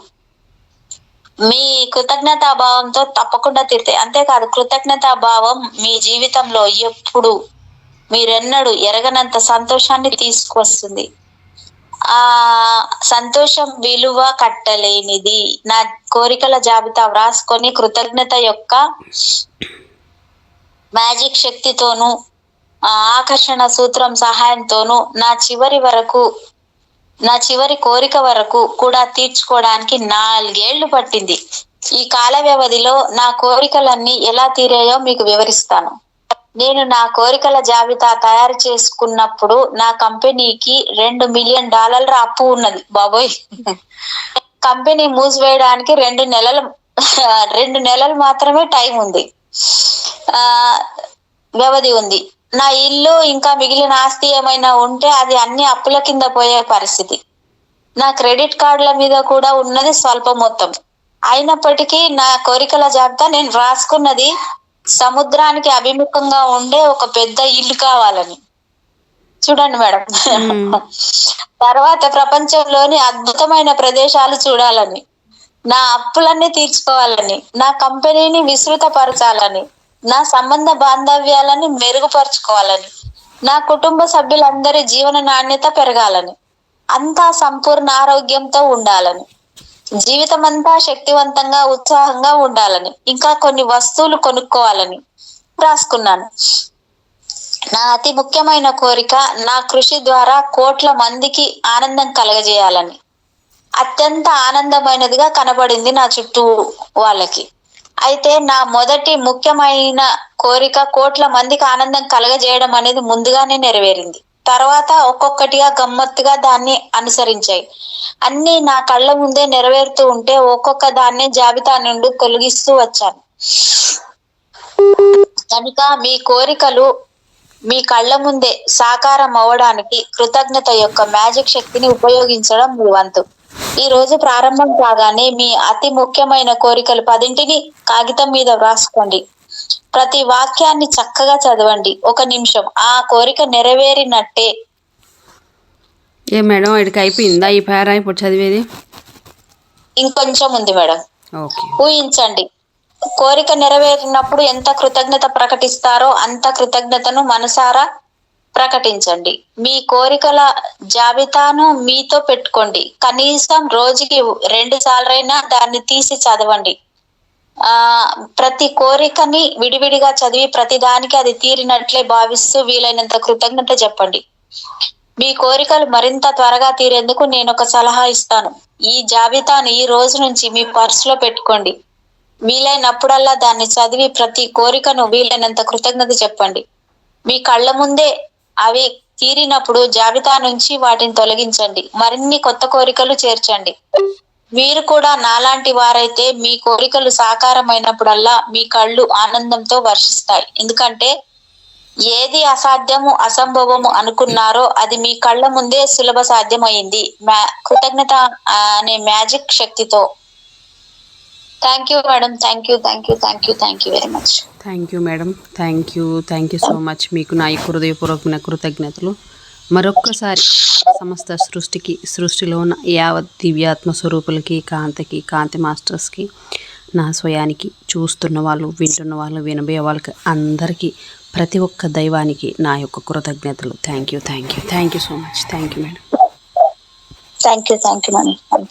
కృతజ్ఞతా భావం మీ జీవితంలో ఎప్పుడు మీరెన్నడూ ఎరగనంత సంతోషాన్ని తీసుకొస్తుంది. ఆ సంతోషం విలువ కట్టలేనిది. నా కోరికల జాబితా వ్రాసుకొని కృతజ్ఞత యొక్క మ్యాజిక్ శక్తితోనూ, ఆకర్షణ సూత్రం సహాయంతోనూ నా చివరి కోరిక వరకు కూడా తీర్చుకోవడానికి 4 ఏళ్లు పట్టింది. ఈ కాల వ్యవధిలో నా కోరికలన్నీ ఎలా తీరాయో మీకు వివరిస్తాను. నేను నా కోరికల జాబితా తయారు చేసుకున్నప్పుడు నా కంపెనీకి $2 మిలియన్ అప్పు ఉన్నది. బాబోయ్, కంపెనీ మూసివేయడానికి 2 నెలలు మాత్రమే టైం ఉంది, వ్యవధి ఉంది. నా ఇల్లు ఇంకా మిగిలిన ఆస్తి ఏమైనా ఉంటే అది అన్ని అప్పుల కింద పోయే పరిస్థితి. నా క్రెడిట్ కార్డుల మీద కూడా ఉన్నది స్వల్ప మొత్తం. అయినప్పటికీ నా కోరికల జాబితా నేను రాసుకున్నది సముద్రానికి అభిముఖంగా ఉండే ఒక పెద్ద ఇల్లు కావాలని. చూడండి మేడం. తర్వాత ప్రపంచంలోని అద్భుతమైన ప్రదేశాలు చూడాలని, నా అప్పులన్నీ తీర్చుకోవాలని, నా కంపెనీని విస్తృతపరచాలని, నా సంబంధ బాంధవ్యాలని మెరుగుపరుచుకోవాలని, నా కుటుంబ సభ్యులందరి జీవన నాణ్యత పెరగాలని, అంతా సంపూర్ణ ఆరోగ్యంతో ఉండాలని, జీవితం అంతా శక్తివంతంగా ఉత్సాహంగా ఉండాలని, ఇంకా కొన్ని వస్తువులు కొనుక్కోవాలని రాసుకున్నాను. నా అతి ముఖ్యమైన కోరిక నా కృషి ద్వారా కోట్ల మందికి ఆనందం కలగజేయాలని. అత్యంత ఆనందమైనదిగా కనబడింది నా చుట్టూ వాళ్ళకి. అయితే నా మొదటి ముఖ్యమైన కోరిక కోట్ల మందికి ఆనందం కలగజేయడం అనేది ముందుగానే నెరవేరింది. తర్వాత ఒక్కొక్కటిగా గమ్మత్తుగా దాన్ని అనుసరించాయి. అన్ని నా కళ్ళ ముందే నెరవేరుతూ ఉంటే ఒక్కొక్క దాన్ని జాబితా నుండి తొలగిస్తూ వచ్చాను. కనుక మీ కోరికలు మీ కళ్ళ ముందే సాకారం అవ్వడానికి కృతజ్ఞత యొక్క మ్యాజిక్ శక్తిని ఉపయోగించడం మీ వంతు. ఈ రోజు ప్రారంభం కాగానే మీ అతి ముఖ్యమైన కోరికలు 10 కాగితం మీద వ్రాసుకోండి. ప్రతి వాక్యాన్ని చక్కగా చదవండి. 1 నిమిషం. ఆ కోరిక నెరవేరినట్టే. ఏ మేడం, ఇక్కడికి అయిపోయిందా ఈ పేరా ఇప్పుడు చదివేది? ఇంకొంచెం ఉంది మేడం. ఓకే. ఊహించండి, కోరిక నెరవేరినప్పుడు ఎంత కృతజ్ఞత ప్రకటిస్తారో అంత కృతజ్ఞతను మనసారా ప్రకటించండి. మీ కోరికల జాబితాను మీతో పెట్టుకోండి. కనీసం రోజుకి 2 సార్లైనా దాన్ని తీసి చదవండి. ప్రతి కోరికని విడివిడిగా చదివి ప్రతి దానికి అది తీరినట్లే భావిస్తూ వీలైనంత కృతజ్ఞత చెప్పండి. మీ కోరికలు మరింత త్వరగా తీరేందుకు నేను ఒక సలహా ఇస్తాను. ఈ జాబితాను ఈ రోజు నుంచి మీ పర్సులో పెట్టుకోండి. వీలైనప్పుడల్లా దాన్ని చదివి ప్రతి కోరికను వీలైనంత కృతజ్ఞత చెప్పండి. మీ కళ్ళ ముందే అవి తీరినప్పుడు జాబితా నుంచి వాటిని తొలగించండి. మరిన్ని కొత్త కోరికలు చేర్చండి. మీరు కూడా నాలాంటి వారైతే మీ కోరికలు సాకారమైనప్పుడల్లా మీ కళ్ళు ఆనందంతో వర్షిస్తాయి. ఎందుకంటే ఏది అసాధ్యము అసంభవము అనుకున్నారో అది మీ కళ్ళ ముందే సులభ సాధ్యమైంది కృతజ్ఞత అనే మ్యాజిక్ శక్తితో. Thank you madam. Thank you very much. Thank you madam. Thank you so much. మీకు నా ఈ హృదయపూర్వకమైన కృతజ్ఞతలు. మరొక్కసారి సమస్త సృష్టిలో ఉన్న యావత్ దివ్యాత్మ స్వరూపులకి, కాంతి మాస్టర్స్కి, నా స్వయానికి, చూస్తున్న వాళ్ళు, వింటున్న వాళ్ళు, వినబోయే వాళ్ళకి అందరికీ, ప్రతి ఒక్క దైవానికి నా యొక్క కృతజ్ఞతలు. Thank you so much. Thank you madam. Thank you madam.